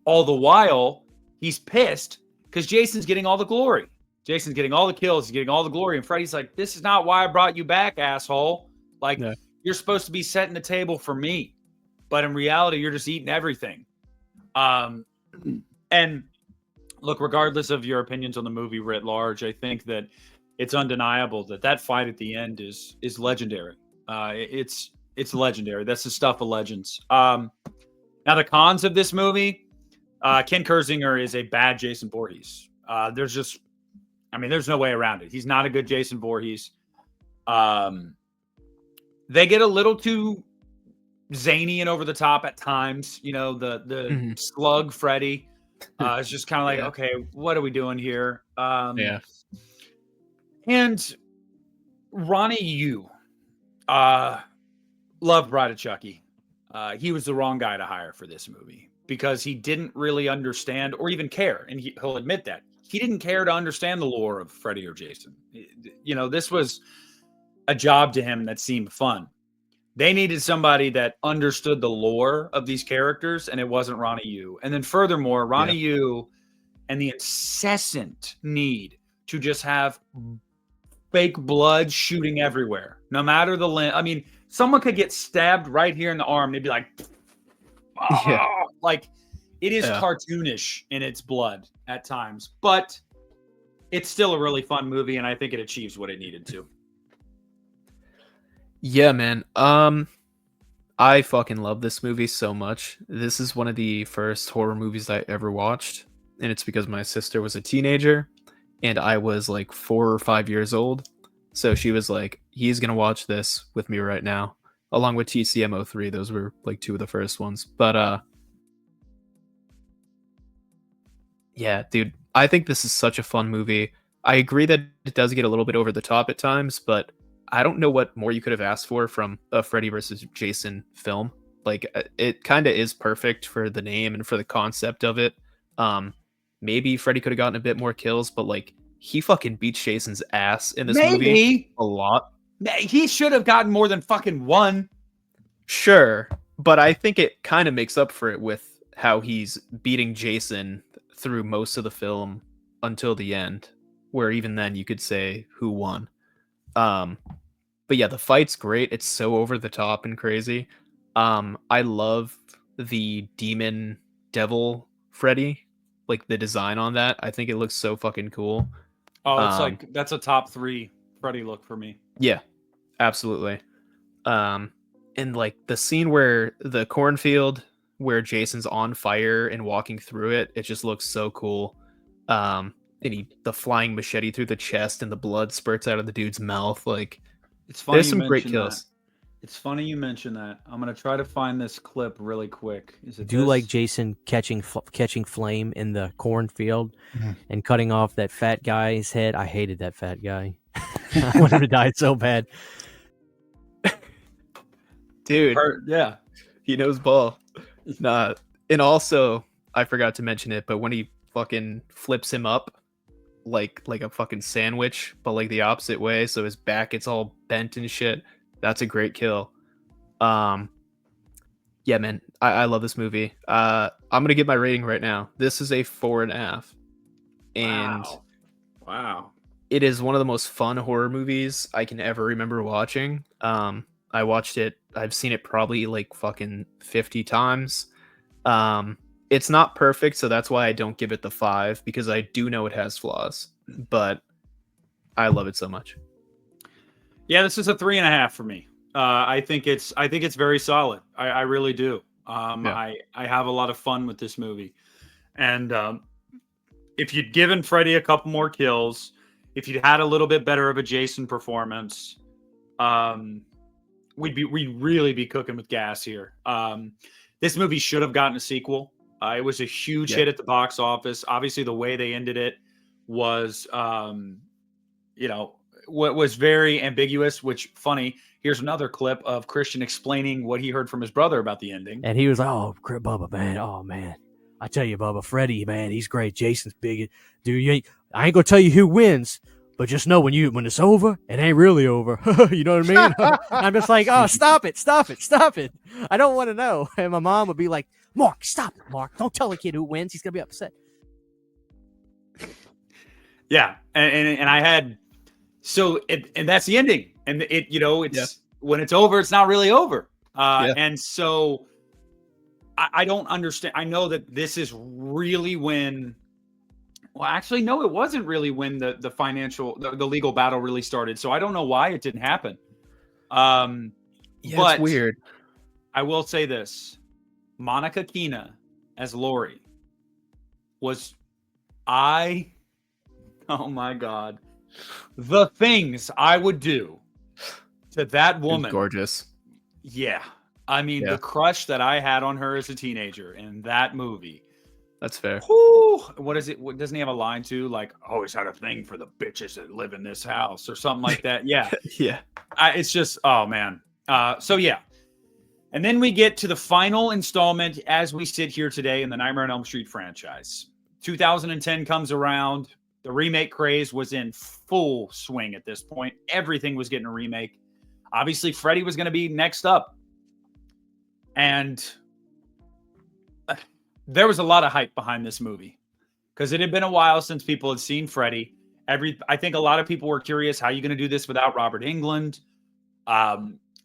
all the while, he's pissed because Jason's getting all the glory. Jason's getting all the kills. He's getting all the glory. And Freddy's like, this is not why I brought you back, asshole. Like, you're supposed to be setting the table for me. But in reality, you're just eating everything. And look, regardless of your opinions on the movie writ large, I think that it's undeniable that fight at the end is legendary. It's legendary. That's the stuff of legends. Now, the cons of this movie, Ken Kersinger is a bad Jason Voorhees. There's no way around it. He's not a good Jason Voorhees. They get a little too zany and over the top at times. You know, the slug Freddy is just kind of like, okay, what are we doing here? And Ronnie Yu, loved Bride of Chucky. He was the wrong guy to hire for this movie because he didn't really understand or even care. And he'll admit that. He didn't care to understand the lore of Freddy or Jason. You know, this was a job to him that seemed fun. They needed somebody that understood the lore of these characters, and it wasn't Ronnie Yu. And then furthermore, Ronnie Yu and the incessant need to just have fake blood shooting everywhere, no matter the length. I mean, someone could get stabbed right here in the arm. They'd be like, like it is cartoonish in its blood at times, but it's still a really fun movie, and I think it achieves what it needed to. Yeah, man. I fucking love this movie so much. This is one of the first horror movies I ever watched, and it's because my sister was a teenager, and I was like 4 or 5 years old. So she was like, he's gonna watch this with me right now, along with TCM03. Those were like 2 of the first ones. But yeah, dude, I think this is such a fun movie. I agree that it does get a little bit over the top at times, but I don't know what more you could have asked for from a Freddy versus Jason film. Like, it kind of is perfect for the name and for the concept of it. Maybe Freddy could have gotten a bit more kills, but like, he fucking beats Jason's ass in this movie a lot. He should have gotten more than fucking 1. Sure, but I think it kind of makes up for it with how he's beating Jason through most of the film until the end, where even then you could say who won. But yeah, the fight's great. It's so over the top and crazy. I love the demon devil Freddy, like the design on that. I think it looks so fucking cool. Oh, it's like that's a top 3 Freddy look for me. Yeah, absolutely. And like the scene where the cornfield where Jason's on fire and walking through it, it just looks so cool. And the flying machete through the chest and the blood spurts out of the dude's mouth. Like, it's funny. There's some great kills. That. It's funny you mention that. I'm gonna try to find this clip really quick. Like Jason catching flame in the cornfield and cutting off that fat guy's head. I hated that fat guy. I wanted him to die so bad. Dude, yeah, he knows ball. Nah, and also I forgot to mention it, but when he fucking flips him up like a fucking sandwich, but like the opposite way, so his back gets all bent and shit. That's a great kill. Yeah, man, I love this movie. I'm gonna give my rating right now. This is a 4.5, and wow, it is one of the most fun horror movies I can ever remember watching. I watched it. I've seen it probably like fucking 50 times. It's not perfect, so that's why I don't give it the 5, because I do know it has flaws, but I love it so much. Yeah, this is a 3.5 for me. I think it's very solid. I really do. I have a lot of fun with this movie, and if you'd given Freddy a couple more kills, if you'd had a little bit better of a Jason performance, we'd really be cooking with gas here. This movie should have gotten a sequel. It was a huge hit at the box office. Obviously, the way they ended it was, what was very ambiguous, which funny. Here's another clip of Christian explaining what he heard from his brother about the ending. And he was like, "Oh, Bubba, man. Oh, man. I tell you, Bubba, Freddy, man, he's great. Jason's big. Dude, I ain't going to tell you who wins, but just know when it's over, it ain't really over." You know what I mean? I'm just like, "Oh, stop it. I don't want to know." And my mom would be like, "Mark, stop it, Mark. Don't tell a kid who wins. He's going to be upset." Yeah. And I had, and that's the ending. And it's when it's over, it's not really over. And so I don't understand. I know that this is really when, well, actually, no, it wasn't really when the financial, the legal battle really started. So I don't know why it didn't happen. But it's weird. I will say this. Monica Keena as Lori was I, oh my God, the things I would do to that It was woman. gorgeous. Yeah. I mean, Yeah. the crush that I had on her as a teenager in that movie. That's fair. Whew, what is it? What, doesn't he have a line too? Like, always had a thing for the bitches that live in this house or something like that. Yeah. Yeah. It's just, oh man. So yeah. And then we get to the final installment as we sit here today in the Nightmare on Elm Street franchise. 2010 comes around. The remake craze was in full swing at this point. Everything was getting a remake. Obviously, Freddy was going to be next up. And there was a lot of hype behind this movie because it had been a while since people had seen Freddy. I think a lot of people were curious, how are you going to do this without Robert Englund?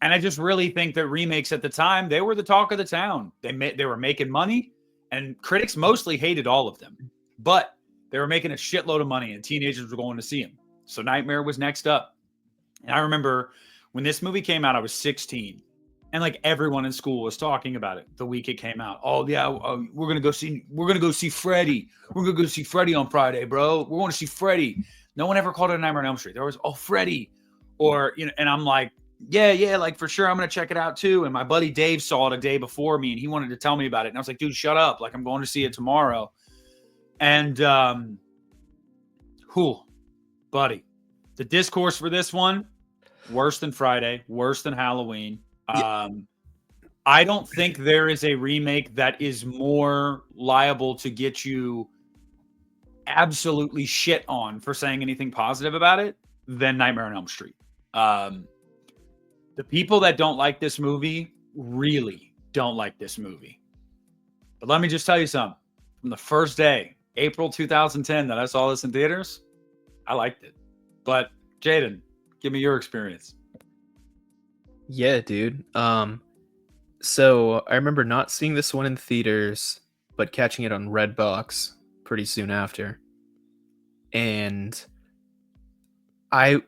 And I just really think that remakes at the time, they were the talk of the town. They were making money, and critics mostly hated all of them. But they were making a shitload of money, and teenagers were going to see them. So Nightmare was next up. And I remember when this movie came out, I was 16. And like everyone in school was talking about it the week it came out. Oh yeah, we're gonna go see Freddy. We're gonna go see Freddy on Friday, bro. We want to see Freddy. No one ever called it a Nightmare on Elm Street. There was Freddy, or and I'm like, yeah, like for sure, I'm gonna check it out too. And my buddy Dave saw it a day before me, and he wanted to tell me about it. And I was like, dude, shut up. Like I'm going to see it tomorrow. And buddy, the discourse for this one, worse than Friday, worse than Halloween. I don't think there is a remake that is more liable to get you absolutely shit on for saying anything positive about it than Nightmare on Elm Street. The people that don't like this movie really don't like this movie. But let me just tell you something. From the first day, April 2010, that I saw this in theaters, I liked it. But Jaden, give me your experience. Yeah, dude. So I remember not seeing this one in theaters, but catching it on Redbox pretty soon after. And I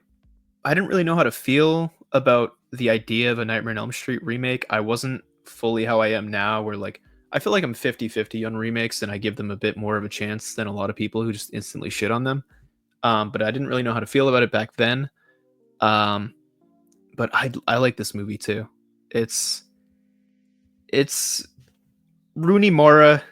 didn't really know how to feel about the idea of a Nightmare on Elm Street remake. I wasn't fully how I am now, where like I feel like I'm 50-50 on remakes and I give them a bit more of a chance than a lot of people who just instantly shit on them. But I didn't really know how to feel about it back then. But I like this movie too. It's Rooney Mara.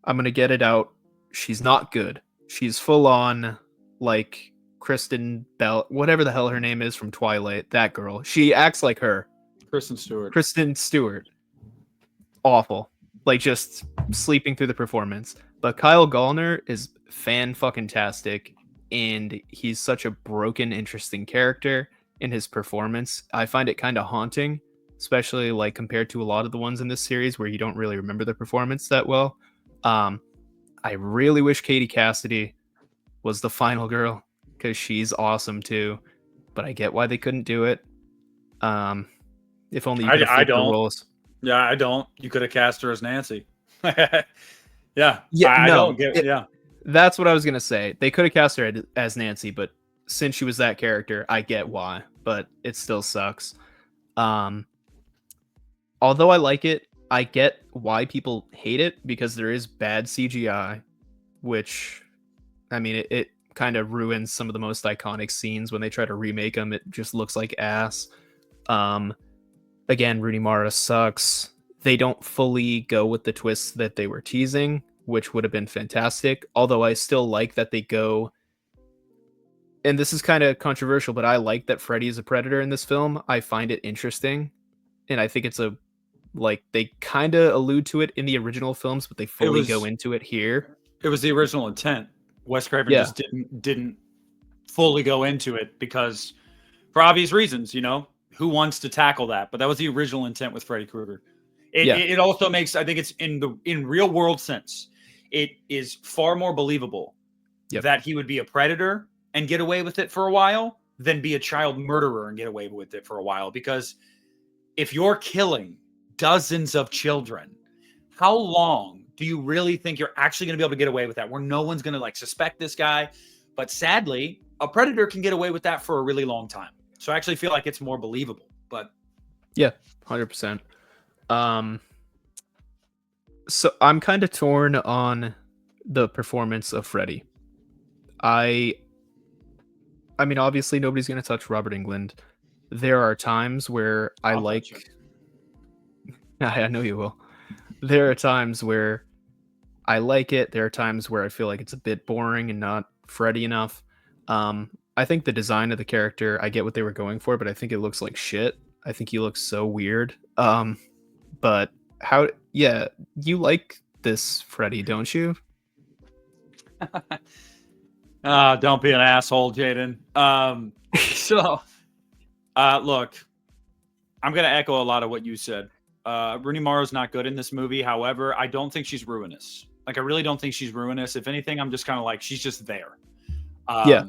I'm gonna get it out. She's not good. She's full on like Kristen Bell, whatever the hell her name is from Twilight. That girl. She acts like her. Kristen Stewart. Awful. Like just sleeping through the performance. But Kyle Gallner is fan-fucking-tastic, and he's such a broken, interesting character in his performance. I find it kind of haunting, especially like compared to a lot of the ones in this series where you don't really remember the performance that well. I really wish Katie Cassidy was the final girl because she's awesome too, but I get why they couldn't do it. If only you could have flipped the roles. Yeah, I don't. You could have cast her as Nancy. Yeah. I don't get it. Yeah. That's what I was gonna say. They could have cast her as Nancy, but since she was that character, I get why, but it still sucks. Although I like it, I get why people hate it because there is bad CGI, which, I mean, it kind of ruins some of the most iconic scenes when they try to remake them. It just looks like ass. Again, Rooney Mara sucks. They don't fully go with the twists that they were teasing, which would have been fantastic. Although I still like that they go, and this is kind of controversial, but I like that Freddy is a predator in this film. I find it interesting, and I think it's they kind of allude to it in the original films, but they fully go into it here. It was the original intent. Wes Craven just didn't fully go into it because, for obvious reasons, who wants to tackle that? But that was the original intent with Freddy Krueger. It also makes, I think it's in real world sense, it is far more believable that he would be a predator and get away with it for a while than be a child murderer and get away with it for a while. Because if you're killing dozens of children, how long do you really think you're actually going to be able to get away with that, where no one's going to suspect this guy? But sadly, a predator can get away with that for a really long time. So I actually feel like it's more believable. But yeah, 100%. So I'm kind of torn on the performance of Freddy. I mean, obviously nobody's going to touch Robert Englund. There are times where I I'll like touch I know you will. There are times where I like it. There are times where I feel like it's a bit boring and not Freddy enough. I think the design of the character, I get what they were going for, but I think it looks like shit. I think he looks so weird. But how? Yeah, you like this Freddy, don't you? Don't be an asshole, Jaden. Look, I'm going to echo a lot of what you said. Rooney Mara's not good in this movie. However, I don't think she's ruinous. Like, I really don't think she's ruinous. If anything, I'm just kind of like, she's just there. Yeah.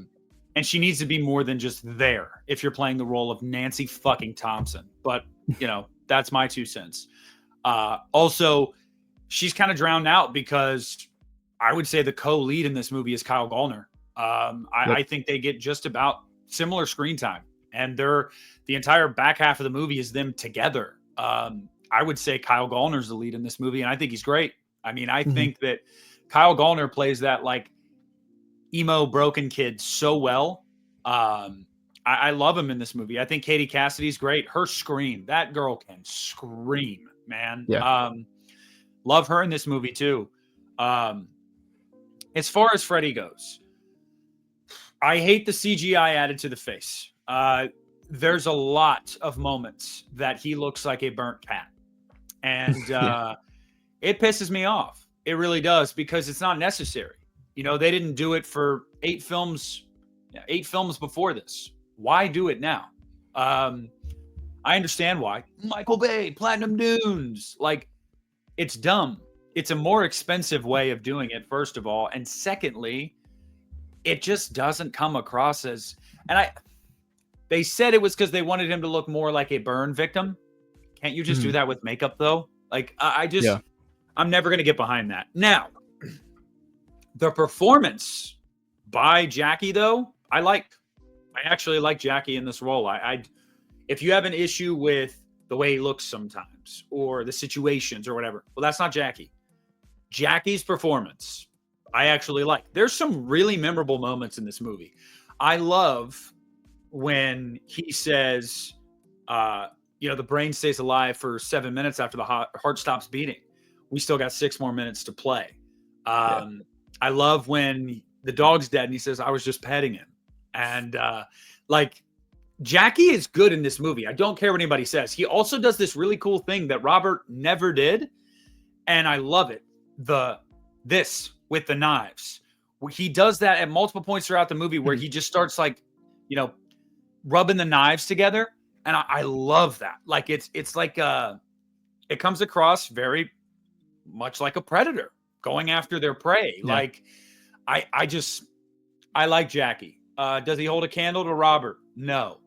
And she needs to be more than just there if you're playing the role of Nancy fucking Thompson. But, you know, that's my 2 cents. Also, she's kind of drowned out because I would say the co-lead in this movie is Kyle Gallner. I think they get just about similar screen time. And the entire back half of the movie is them together. I would say Kyle Gallner's the lead in this movie, and I think he's great. I mean, I think that Kyle Gallner plays that like emo broken kid so well. I love him in this movie. I think Katie Cassidy's great. Her scream, that girl can scream, man. Yeah. Love her in this movie too. As far as Freddy goes, I hate the CGI added to the face. There's a lot of moments that he looks like a burnt cat. And it pisses me off. It really does, because it's not necessary. You know, they didn't do it for 8 films before this. Why do it now? I understand why. Michael Bay, Platinum Dunes. Like, it's dumb. It's a more expensive way of doing it, first of all. And secondly, it just doesn't come across as... They said it was because they wanted him to look more like a burn victim. Can't you just do that with makeup, though? Like, I'm never going to get behind that. Now, the performance by Jackie, though, I actually like Jackie in this role. If you have an issue with the way he looks sometimes or the situations or whatever, well, that's not Jackie. Jackie's performance, I actually like. There's some really memorable moments in this movie. I love when he says, the brain stays alive for 7 minutes after the heart stops beating. We still got 6 more minutes to play. I love when the dog's dead and he says, I was just petting him. And Jackie is good in this movie. I don't care what anybody says. He also does this really cool thing that Robert never did. And I love it. This with the knives. He does that at multiple points throughout the movie where he just starts rubbing the knives together. And I love that. Like, it's like, it comes across very much like a predator going after their prey. Yeah. Like, I like Jackie. Does he hold a candle to Robert? No.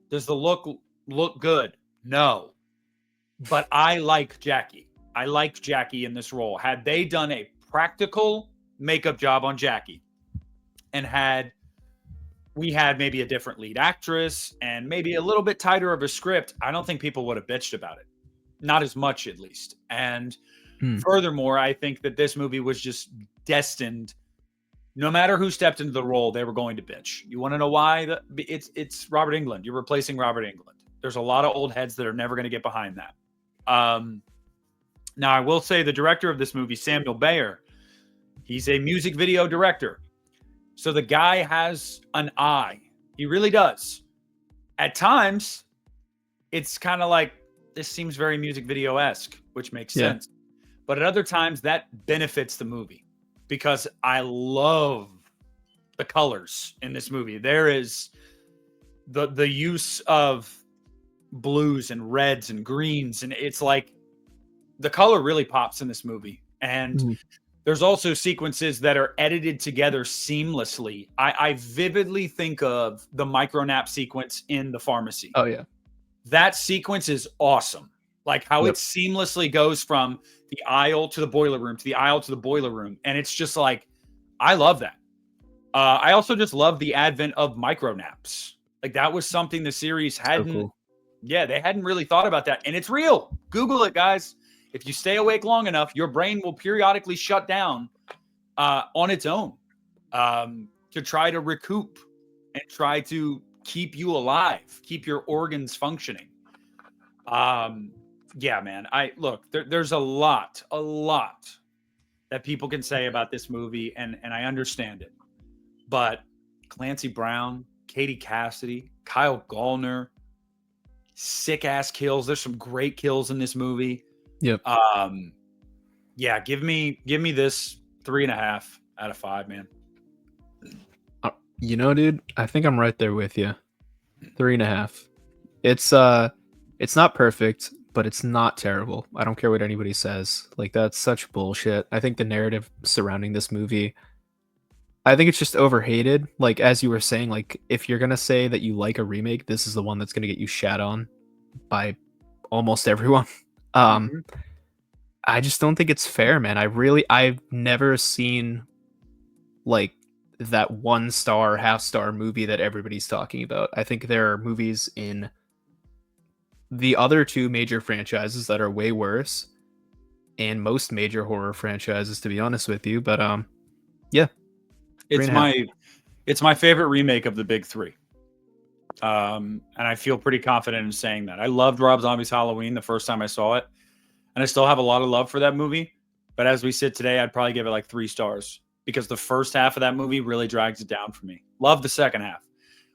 Does the look good? No. But I like Jackie. I like Jackie in this role. Had they done a practical makeup job on Jackie and we had maybe a different lead actress and maybe a little bit tighter of a script, I don't think people would have bitched about it. Not as much, at least. And furthermore, I think that this movie was just destined. No matter who stepped into the role, they were going to bitch. You want to know why? It's Robert Englund. You're replacing Robert Englund. There's a lot of old heads that are never going to get behind that. Now, I will say the director of this movie, Samuel Bayer, he's a music video director. So the guy has an eye. He really does. At times, it's kind of like, this seems very music video-esque, which makes sense. But at other times, that benefits the movie because I love the colors in this movie. There is the use of blues and reds and greens, and it's like the color really pops in this movie. And there's also sequences that are edited together seamlessly. I vividly think of the micronap sequence in the pharmacy. Oh, yeah. That sequence is awesome. Like how it seamlessly goes from the aisle to the boiler room, to the aisle to the boiler room. And it's just like, I love that. I also just love the advent of micronaps. Like that was something the series hadn't, they hadn't really thought about that. And it's real. Google it, guys. If you stay awake long enough, your brain will periodically shut down on its own, to try to recoup and try to keep you alive, keep your organs functioning. Yeah, man. There's a lot that people can say about this movie, and I understand it. But Clancy Brown, Katie Cassidy, Kyle Gallner, sick ass kills. There's some great kills in this movie. Yep. Yeah, give me this 3.5 out of 5, man. Dude, I think I'm right there with you. 3.5. It's not perfect, but it's not terrible. I don't care what anybody says. Like, that's such bullshit. I think the narrative surrounding this movie, I think it's just overhated. Like, as you were saying, like, if you're gonna say that you like a remake, this is the one that's gonna get you shat on by almost everyone. I just don't think it's fair, man. I've never seen like that 1-star, half-star movie that everybody's talking about. I think there are movies in the other 2 major franchises that are way worse, and most major horror franchises, to be honest with you. But yeah, it's my favorite remake of the big 3. And I feel pretty confident in saying that. I loved Rob Zombie's Halloween the first time I saw it, and I still have a lot of love for that movie. But as we sit today, I'd probably give it like 3 stars, because the first half of that movie really drags it down for me. Love the second half,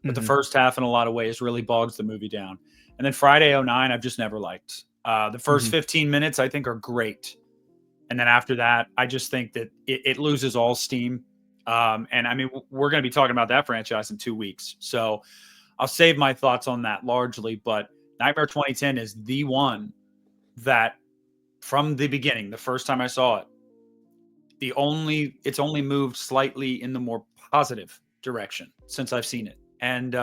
but the first half in a lot of ways really bogs the movie down. And then Friday 09, I've just never liked. The first 15 minutes, I think, are great. And then after that, I just think that it loses all steam. And I mean, we're going to be talking about that franchise in 2 weeks. So I'll save my thoughts on that largely. But Nightmare 2010 is the one that, from the beginning, the first time I saw it, it's only moved slightly in the more positive direction since I've seen it. And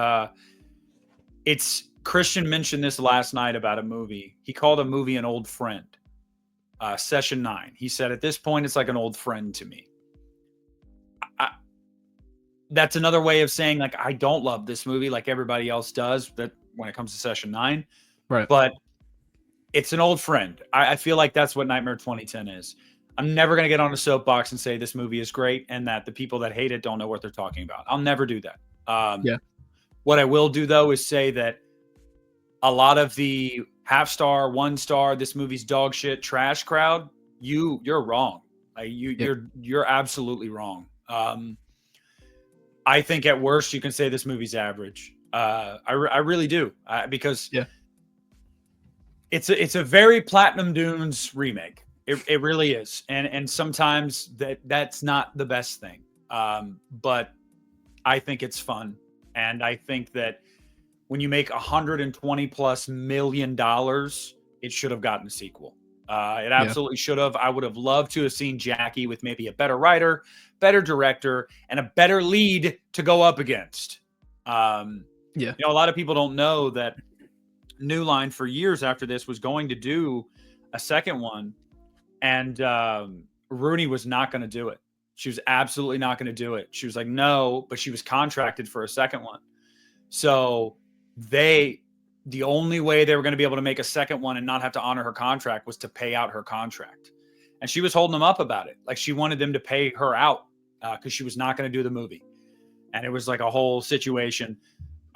Christian mentioned this last night about a movie. He called a movie an old friend. Session 9. He said, at this point, it's like an old friend to me. That's another way of saying, like, I don't love this movie like everybody else does, that when it comes to Session 9. Right. But it's an old friend. I feel like that's what Nightmare 2010 is. I'm never going to get on a soapbox and say this movie is great and that the people that hate it don't know what they're talking about. I'll never do that. Yeah. What I will do, though, is say that a lot of the half-star, 1-star, this movie's dog shit trash crowd, you're wrong. Like, you're absolutely wrong. I think at worst you can say this movie's average. I really do, because it's a very Platinum Dunes remake. It really is, and sometimes that's not the best thing. But I think it's fun, and I think that when you make $120+ million, it should have gotten a sequel. It absolutely should have. I would have loved to have seen Jackie with maybe a better writer, better director, and a better lead to go up against. A lot of people don't know that New Line, for years after this, was going to do a second one, and Rooney was not going to do it. She was absolutely not going to do it. She was like, no, but she was contracted for a second one. So the only way they were going to be able to make a second one and not have to honor her contract was to pay out her contract. And she was holding them up about it. Like, she wanted them to pay her out because she was not going to do the movie. And it was like a whole situation.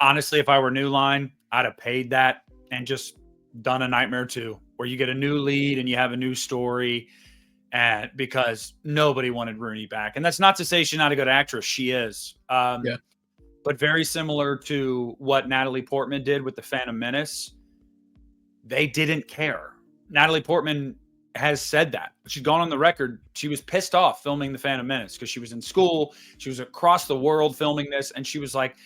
Honestly, if I were New Line, I'd have paid that and just done a Nightmare 2, where you get a new lead and you have a new story. And because nobody wanted Rooney back. And that's not to say she's not a good actress. She is. But very similar to what Natalie Portman did with The Phantom Menace, they didn't care. Natalie Portman has said that. She's gone on the record. She was pissed off filming The Phantom Menace because she was in school. She was across the world filming this. And she was like,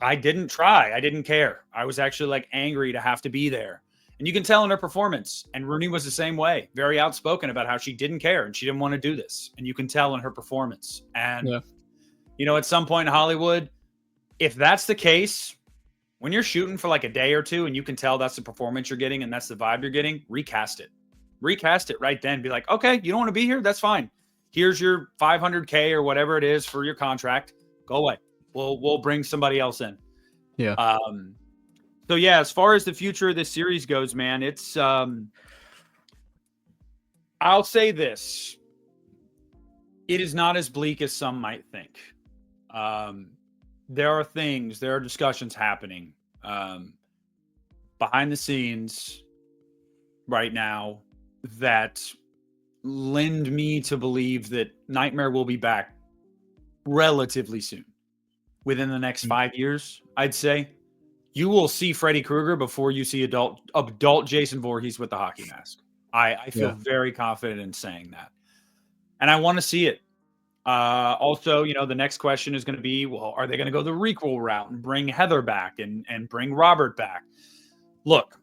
I didn't try. I didn't care. I was actually like angry to have to be there. And you can tell in her performance. And Rooney was the same way. Very outspoken about how she didn't care and she didn't want to do this. And you can tell in her performance. And, at some point in Hollywood, if that's the case, when you're shooting for like a day or two and you can tell that's the performance you're getting and that's the vibe you're getting, recast it. Recast it right then. Be like, okay, you don't want to be here? That's fine. Here's your $500K or whatever it is for your contract. Go away. We'll bring somebody else in. Yeah. So yeah, as far as the future of this series goes, man, it's I'll say this. It is not as bleak as some might think. There are discussions happening behind the scenes right now that lend me to believe that Nightmare will be back relatively soon. Within the next 5 years, I'd say. You will see Freddy Krueger before you see adult Jason Voorhees with the hockey mask. I feel very confident in saying that. And I want to see it. Also, the next question is going to be, well, are they going to go the requel route and bring Heather back and bring Robert back? Look,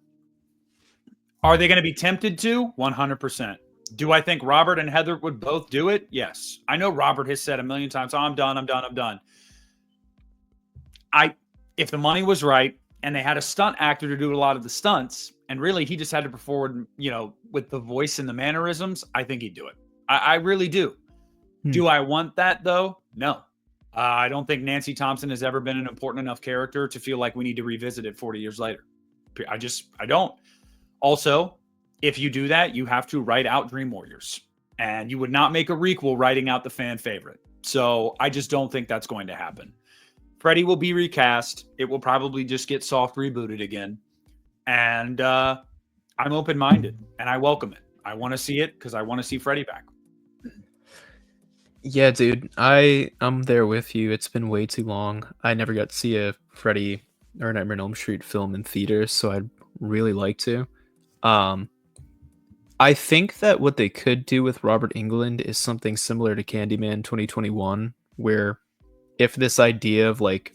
are they going to be tempted to? 100%. Do I think Robert and Heather would both do it? Yes. I know Robert has said a million times, I'm done. If the money was right and they had a stunt actor to do a lot of the stunts, and really he just had to perform, with the voice and the mannerisms, I think he'd do it. I really do. Do I want that though? No. I don't think Nancy Thompson has ever been an important enough character to feel like we need to revisit it 40 years later. I don't. Also, if you do that, you have to write out Dream Warriors, and you would not make a requel writing out the fan favorite. So I just don't think that's going to happen. Freddy will be recast. It will probably just get soft rebooted again. And I'm open-minded, and I welcome it. I want to see it because I want to see Freddy back. Yeah, dude, I'm there with you. It's been way too long. I never got to see a Freddy or Nightmare on Elm Street film in theaters, so I'd really like to. I think that what they could do with Robert Englund is something similar to Candyman 2021, where if this idea of like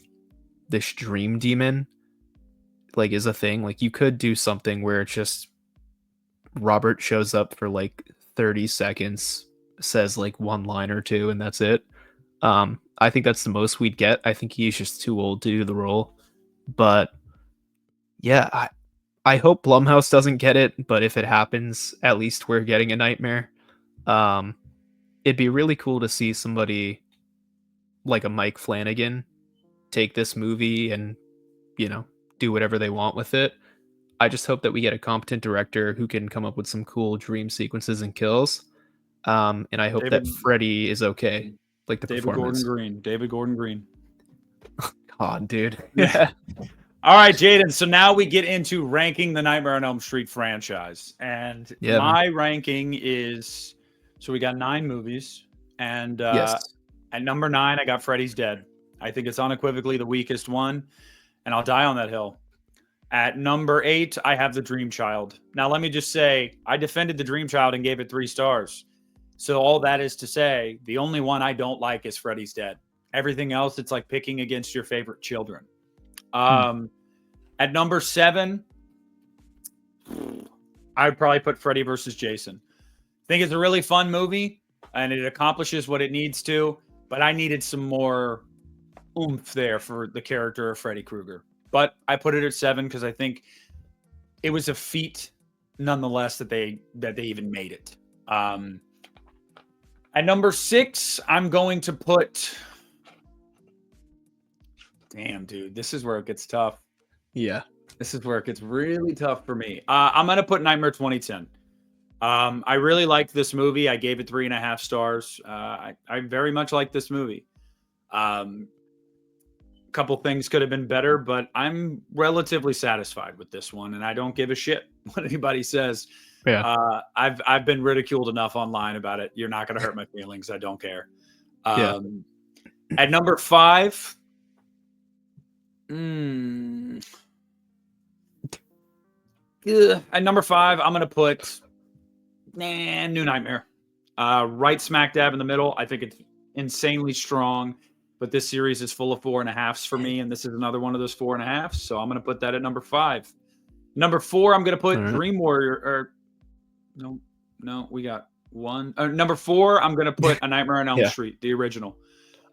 this dream demon like is a thing, like you could do something where it's just Robert shows up for like 30 seconds, says like one line or two, and that's it. I think that's the most we'd get. I think he's just too old to do the role. But yeah, I hope Blumhouse doesn't get it, but if it happens, at least we're getting a Nightmare. It'd be really cool to see somebody like a Mike Flanagan take this movie and, do whatever they want with it. I just hope that we get a competent director who can come up with some cool dream sequences and kills. And I hope that Freddy is okay. Like the performance. David Gordon Green. God, dude. Yeah. All right, Jaden. So now we get into ranking the Nightmare on Elm Street franchise. And my ranking is, so we got 9 movies. And at number 9, I got Freddy's Dead. I think it's unequivocally the weakest one. And I'll die on that hill. At number 8, I have The Dream Child. Now, let me just say, I defended The Dream Child and gave it 3 stars. So all that is to say, the only one I don't like is Freddy's Dead. Everything else, it's like picking against your favorite children. At number 7, I would probably put Freddy versus Jason. I think it's a really fun movie, and it accomplishes what it needs to, but I needed some more oomph there for the character of Freddy Krueger. But I put it at 7 because I think it was a feat, nonetheless, that they even made it. At number 6, I'm going to put... Damn, dude, this is where it gets tough. Yeah. This is where it gets really tough for me. I'm going to put Nightmare 2010. I really liked this movie. I gave it 3.5 stars. I very much like this movie. A couple things could have been better, but I'm relatively satisfied with this one, and I don't give a shit what anybody says. Yeah. I've been ridiculed enough online about it. You're not going to hurt my feelings. I don't care. At number 5... At number 5, I'm going to put New Nightmare. Right smack dab in the middle. I think it's insanely strong, but this series is full of 4.5s for me, and this is another one of those 4.5s, so I'm going to put that at number 5. Number 4, I'm going to put Dream Warrior. No, we got one. Number 4, I'm going to put A Nightmare on Elm Street, the original.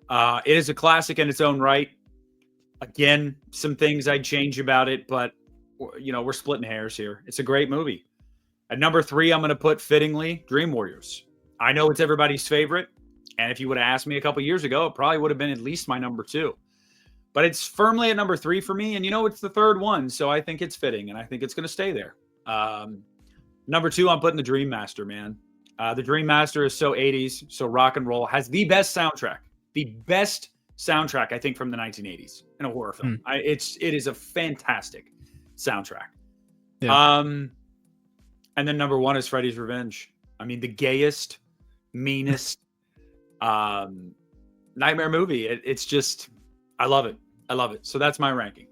It is a classic in its own right. Again, some things I'd change about it, but we're splitting hairs here. It's a great movie. At number 3, I'm going to put fittingly Dream Warriors. I know it's everybody's favorite, and if you would have asked me a couple years ago, it probably would have been at least my number 2. But it's firmly at number 3 for me, and it's the third one, so I think it's fitting, and I think it's going to stay there. Number 2, I'm putting The Dream Master, man. The Dream Master is so 80s, so rock and roll. Has the best soundtrack. The best soundtrack, I think, from the 1980s in a horror film. It is a fantastic soundtrack. Yeah. And then number 1 is Freddy's Revenge. I mean, the gayest, meanest nightmare movie. It's just, I love it. I love it. So that's my ranking.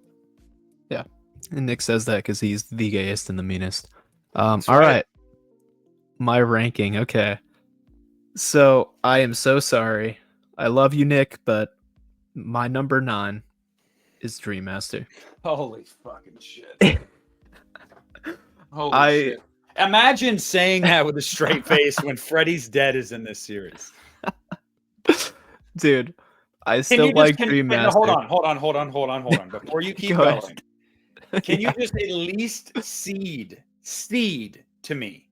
Yeah. And Nick says that because he's the gayest and the meanest. All right. right. My ranking. Okay. So I am so sorry. I love you, Nick, but my number 9 is Dream Master. Holy fucking shit. Holy shit. Imagine saying that with a straight face when Freddy's Dead is in this series. Dude, I still like Dream Master. Hold on. Before you keep going, can you just at least seed to me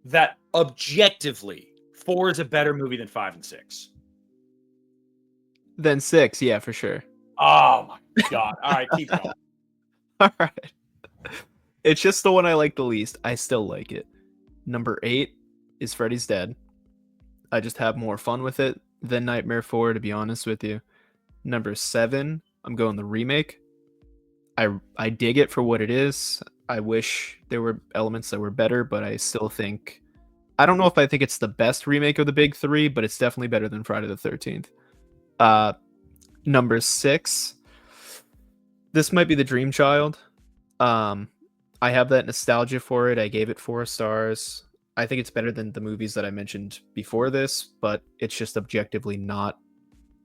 that objectively 4 is a better movie than 5 and 6? Then 6, yeah, for sure. Oh my god. All right, keep going. All right. It's just the one I like the least. I still like it. Number 8 is Freddy's Dead. I just have more fun with it than Nightmare 4, to be honest with you. Number 7, I'm going the remake. I dig it for what it is. I wish there were elements that were better, but I still think... I don't know if I think it's the best remake of the big 3, but it's definitely better than Friday the 13th. Number 6, this might be The Dream Child. I have that nostalgia for it. I gave it 4 stars. I think it's better than the movies that I mentioned before this, but it's just objectively not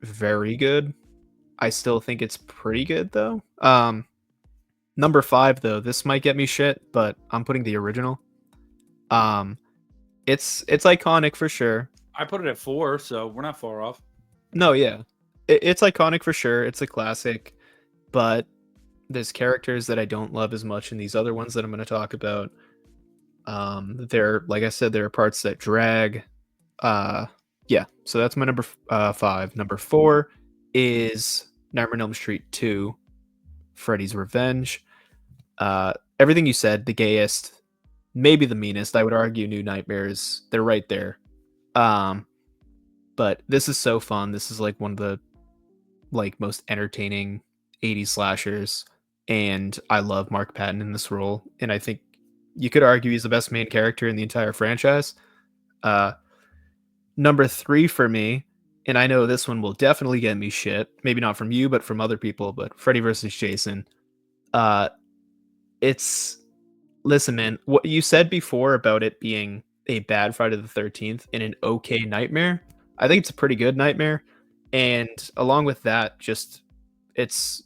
very good. I still think it's pretty good though. Number 5 though, this might get me shit, but I'm putting the original. It's iconic for sure. I put it at 4, so we're not far off. No, yeah. It's iconic for sure. It's a classic, but there's characters that I don't love as much in these other ones that I'm going to talk about. Like I said, there are parts that drag. Yeah, so that's my number 5. Number 4 is Nightmare on Elm Street 2, Freddy's Revenge. Everything you said, the gayest, maybe the meanest. I would argue New Nightmares, they're right there. But this is so fun. This is like one of the most entertaining 80s slashers, and I love Mark Patton in this role, and I think you could argue he's the best main character in the entire franchise. Number 3 for me, and I know this one will definitely get me shit, maybe not from you, but from other people, but Freddy vs. Jason. Listen, man, what you said before about it being a bad Friday the 13th and an okay nightmare, I think it's a pretty good nightmare. And along with that, just it's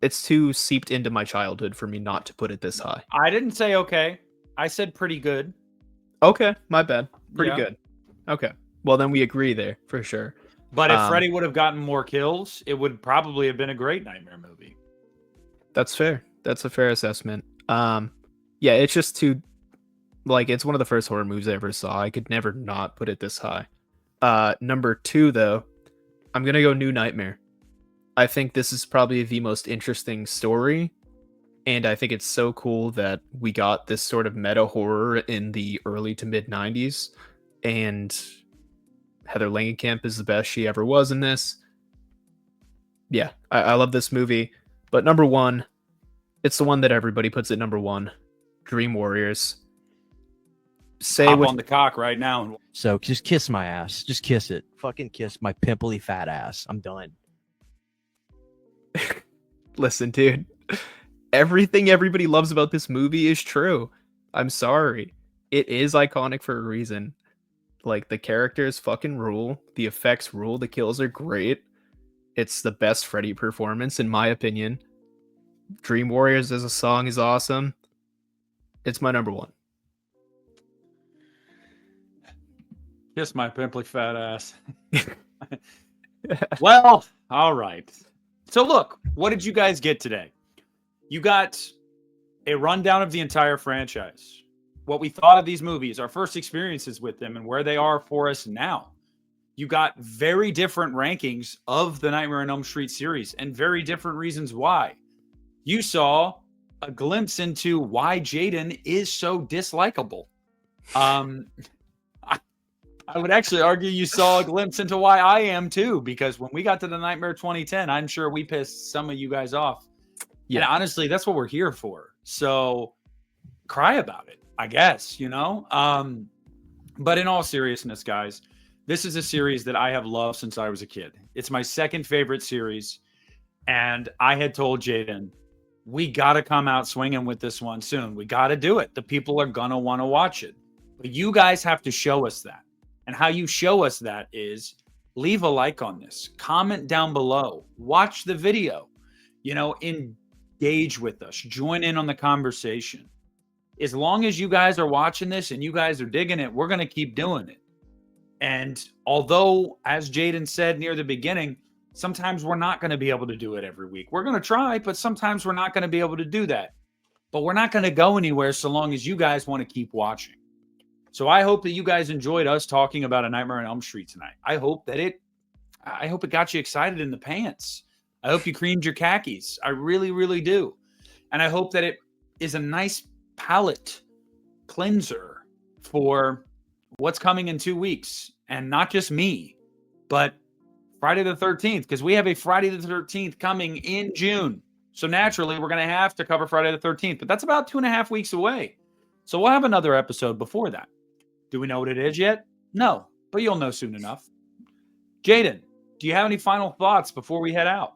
too seeped into my childhood for me not to put it this high. I didn't say okay. I said pretty good. Okay, my bad. Pretty Yeah. good. Okay. Well, then we agree there for sure. But if Freddy would have gotten more kills, it would probably have been a great nightmare movie. That's fair. That's a fair assessment. Yeah, it's just too, it's one of the first horror movies I ever saw. I could never not put it this high. Number 2, though, I'm going to go New Nightmare. I think this is probably the most interesting story, and I think it's so cool that we got this sort of meta horror in the early to mid 90s, and Heather Langenkamp is the best she ever was in this. Yeah, I love this movie. But number 1, it's the one that everybody puts at number 1, Dream Warriors. Hop on the cock right now. So just kiss my ass. Just kiss it. Fucking kiss my pimply fat ass. I'm done. Listen, dude. Everything everybody loves about this movie is true. I'm sorry. It is iconic for a reason. The characters fucking rule. The effects rule. The kills are great. It's the best Freddy performance, in my opinion. Dream Warriors as a song is awesome. It's my number 1. Kiss my pimply fat ass. Well, all right. So look, what did you guys get today? You got a rundown of the entire franchise, what we thought of these movies, our first experiences with them, and where they are for us now. You got very different rankings of the Nightmare on Elm Street series and very different reasons why. You saw a glimpse into why Jaden is so dislikable. I would actually argue you saw a glimpse into why I am too, because when we got to the Nightmare 2010, I'm sure we pissed some of you guys off. Yeah. And honestly, that's what we're here for. So cry about it, I guess, you know? But in all seriousness, guys, this is a series that I have loved since I was a kid. It's my second favorite series. And I had told Jaden, we got to come out swinging with this one soon. We got to do it. The people are going to want to watch it. But you guys have to show us that. And how you show us that is leave a like on this, comment down below, watch the video, you know, engage with us, join in on the conversation. As long as you guys are watching this and you guys are digging it, we're going to keep doing it. And although, as Jaden said near the beginning, sometimes we're not going to be able to do it every week. We're going to try, but sometimes we're not going to be able to do that. But we're not going to go anywhere so long as you guys want to keep watching. So I hope that you guys enjoyed us talking about A Nightmare on Elm Street tonight. I hope it got you excited in the pants. I hope you creamed your khakis. I really, really do. And I hope that it is a nice palate cleanser for what's coming in 2 weeks. And not just me, but Friday the 13th, because we have a Friday the 13th coming in June. So naturally, we're going to have to cover Friday the 13th, but that's about 2.5 weeks away. So we'll have another episode before that. Do we know what it is yet? No, but you'll know soon enough. Jaden, do you have any final thoughts before we head out?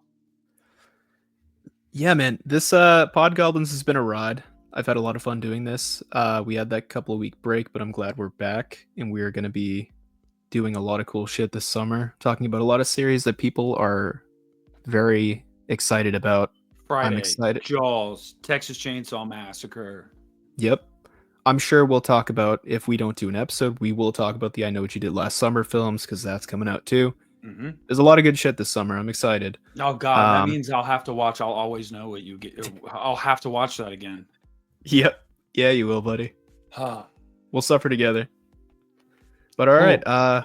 Yeah, man. This Podgoblins has been a ride. I've had a lot of fun doing this. We had that couple of week break, but I'm glad we're back, and we're going to be doing a lot of cool shit this summer, talking about a lot of series that people are very excited about. Friday, I'm excited. Jaws, Texas Chainsaw Massacre. Yep. I'm sure we'll talk about, if we don't do an episode, we will talk about the I Know What You Did Last Summer films, because that's coming out too. Mm-hmm. There's a lot of good shit this summer. I'm excited. Oh, God, that means I'll have to watch I'll Always Know What You Get. I'll have to watch that again. Yep. Yeah, you will, buddy. Huh. We'll suffer together. But all right,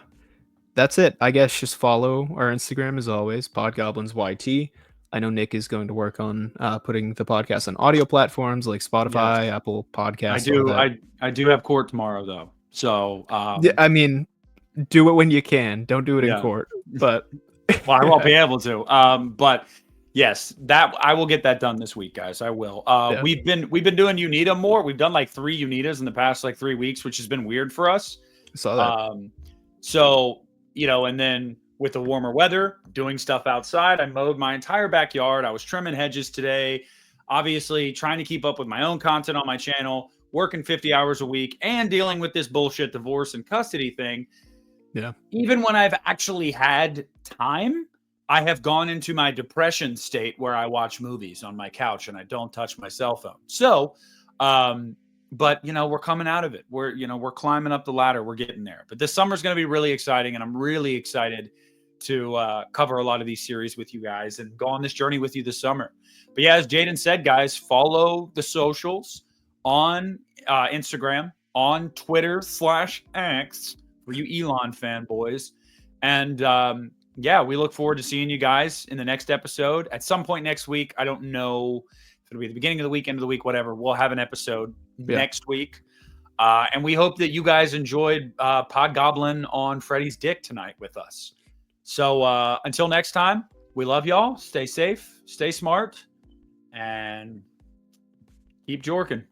that's it. I guess just follow our Instagram as always, PodgoblinsYT. I know Nick is going to work on putting the podcast on audio platforms like Spotify, Apple Podcasts. I do have court tomorrow though. So yeah, I mean, do it when you can. Don't do it in court. But well, I won't be able to. But yes, that I will get that done this week, guys. I will. We've been doing Unita more. We've done like 3 Unitas in the past like 3 weeks, which has been weird for us. I saw that. So, you know, and then with the warmer weather, doing stuff outside, I mowed my entire backyard. I was trimming hedges today, obviously trying to keep up with my own content on my channel, working 50 hours a week and dealing with this bullshit divorce and custody thing. Yeah. Even when I've actually had time, I have gone into my depression state where I watch movies on my couch and I don't touch my cell phone. So, but, you know, we're coming out of it. We're climbing up the ladder. We're getting there. But this summer's going to be really exciting, and I'm really excited to cover a lot of these series with you guys and go on this journey with you this summer. But yeah, as Jaden said, guys, follow the socials on Instagram, on Twitter/X for you Elon fanboys. And yeah, we look forward to seeing you guys in the next episode at some point next week. I don't know if it'll be the beginning of the week, end of the week, whatever. We'll have an episode next week. And we hope that you guys enjoyed Podgoblin on Freddy's dick tonight with us. So until next time, we love y'all. Stay safe, stay smart, and keep jorking.